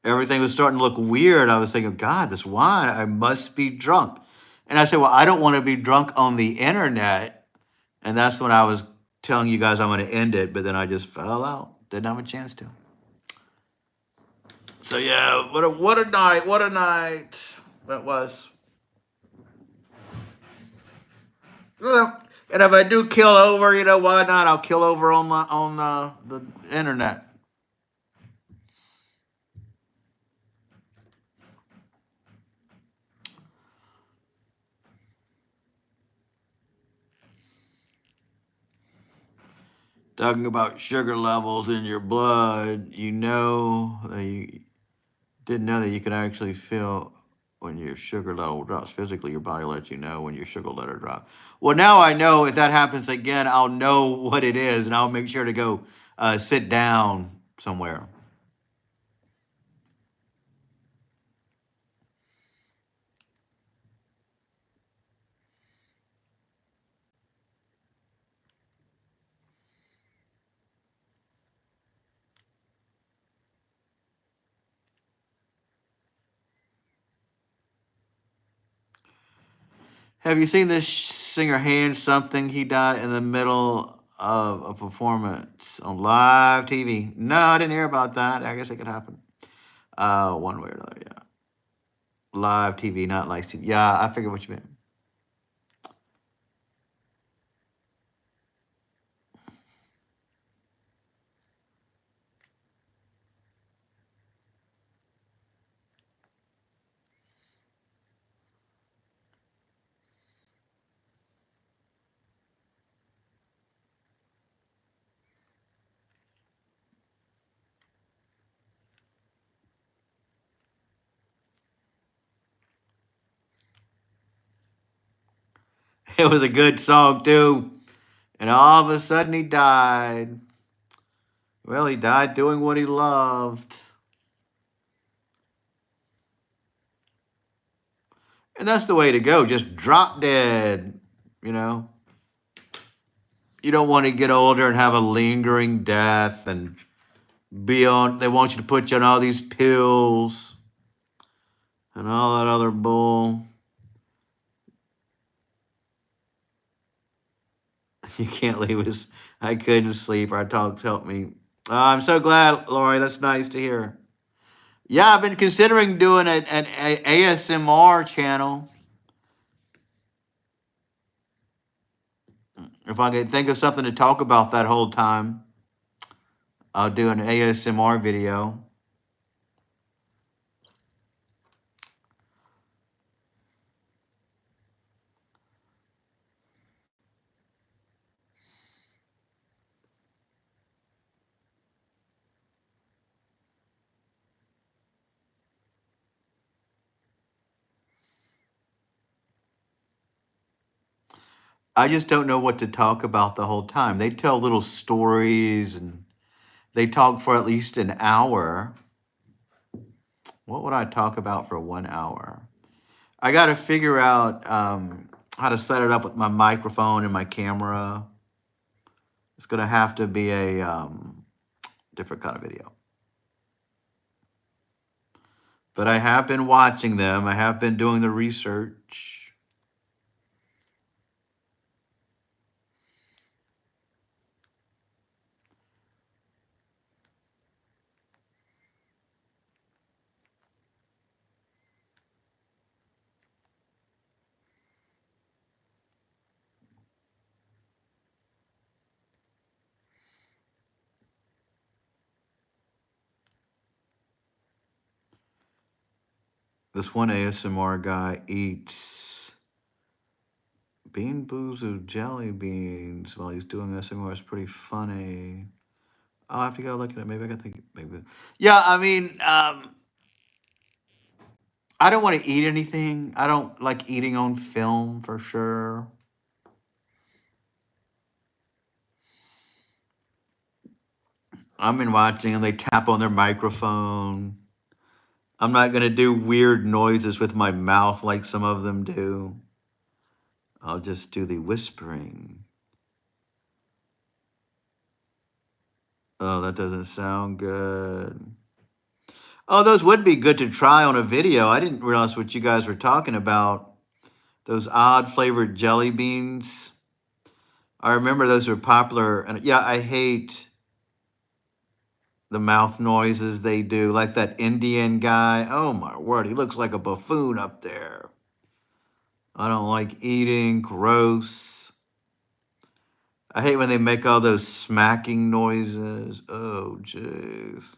everything was starting to look weird, I was thinking, God, this wine, I must be drunk. And I said, well, I don't want to be drunk on the internet. And that's when I was telling you guys I'm going to end it, but then I just fell out. Didn't have a chance to. So yeah, what a night, what a night that was. Well, and if I do kill over, why not? I'll kill over on the internet. Talking about sugar levels in your blood, that you didn't know that you could actually feel when your sugar level drops. Physically, your body lets you know when your sugar level drops. Well, now I know if that happens again, I'll know what it is, and I'll make sure to go sit down somewhere. Have you seen this singer Hand Something? He died in the middle of a performance on live TV. No, I didn't hear about that. I guess it could happen. One way or another, yeah. Live TV, not live TV. Yeah, I figured what you meant. It was a good song too. And all of a sudden he died. Well, he died doing what he loved. And that's the way to go. Just drop dead, you know. You don't want to get older and have a lingering death and they want you to put you on all these pills and all that other bull. You can't leave us. I couldn't sleep. Our talks helped me. I'm so glad, Lori. That's nice to hear. Yeah, I've been considering doing an ASMR channel. If I could think of something to talk about that whole time, I'll do an ASMR video. I just don't know what to talk about the whole time. They tell little stories and they talk for at least an hour. What would I talk about for 1 hour? I got to figure out how to set it up with my microphone and my camera. It's going to have to be a different kind of video. But I have been watching them. I have been doing the research. This one ASMR guy eats bean boozled jelly beans while he's doing ASMR. It's pretty funny. I'll have to go look at it. Maybe I can think. Maybe. Yeah, I mean, I don't want to eat anything. I don't like eating on film for sure. I've been watching and they tap on their microphone. I'm not going to do weird noises with my mouth like some of them do. I'll just do the whispering. Oh, that doesn't sound good. Oh, those would be good to try on a video. I didn't realize what you guys were talking about. Those odd flavored jelly beans. I remember those were popular. And yeah, I hate the mouth noises they do, like that Indian guy. Oh my word, he looks like a buffoon up there. I don't like eating. Gross. I hate when they make all those smacking noises. Oh, jeez.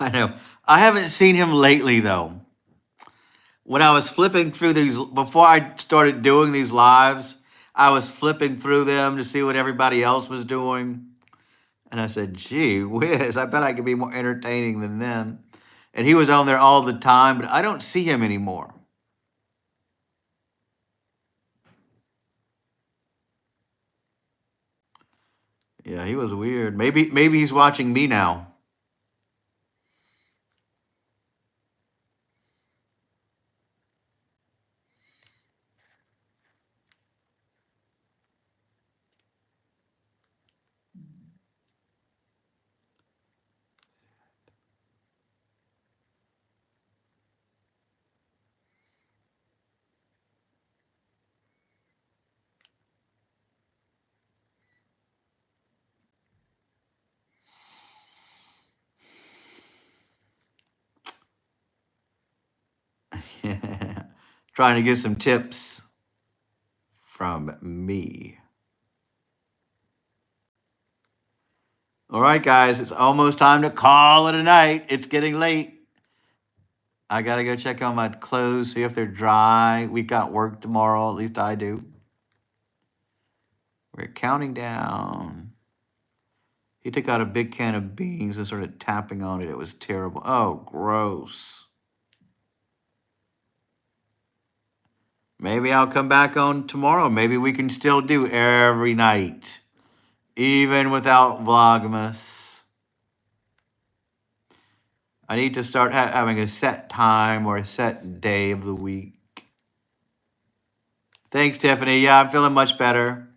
I know. I haven't seen him lately, though. When I was flipping through these, before I started doing these lives, I was flipping through them to see what everybody else was doing. And I said, gee whiz, I bet I could be more entertaining than them. And he was on there all the time, but I don't see him anymore. Yeah, he was weird. Maybe he's watching me now. Trying to get some tips from me. All right, guys, it's almost time to call it a night. It's getting late. I gotta go check on my clothes, see if they're dry. We got work tomorrow, at least I do. We're counting down. He took out a big can of beans and started tapping on it. It was terrible. Oh, gross. Maybe I'll come back on tomorrow. Maybe we can still do every night, even without Vlogmas. I need to start having a set time or a set day of the week. Thanks, Tiffany. Yeah, I'm feeling much better.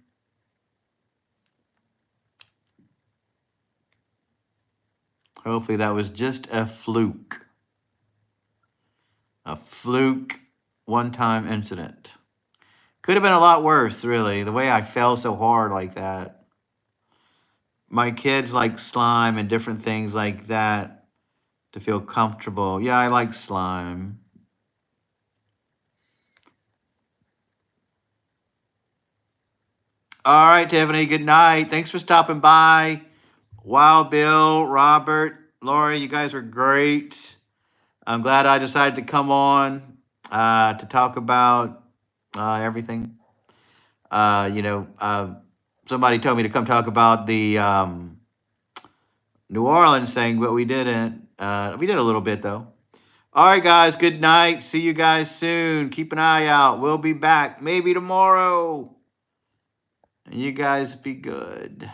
Hopefully that was just a fluke. A fluke one-time incident. Could have been a lot worse, really, the way I fell so hard like that. My kids like slime and different things like that to feel comfortable. Yeah, I like slime. All right, Tiffany, good night. Thanks for stopping by. Wow, Bill, Robert, Lori, you guys were great. I'm glad I decided to come on to talk about everything. Somebody told me to come talk about the New Orleans thing, but we didn't. We did a little bit, though. All right, guys, good night. See you guys soon. Keep an eye out. We'll be back maybe tomorrow. And you guys be good.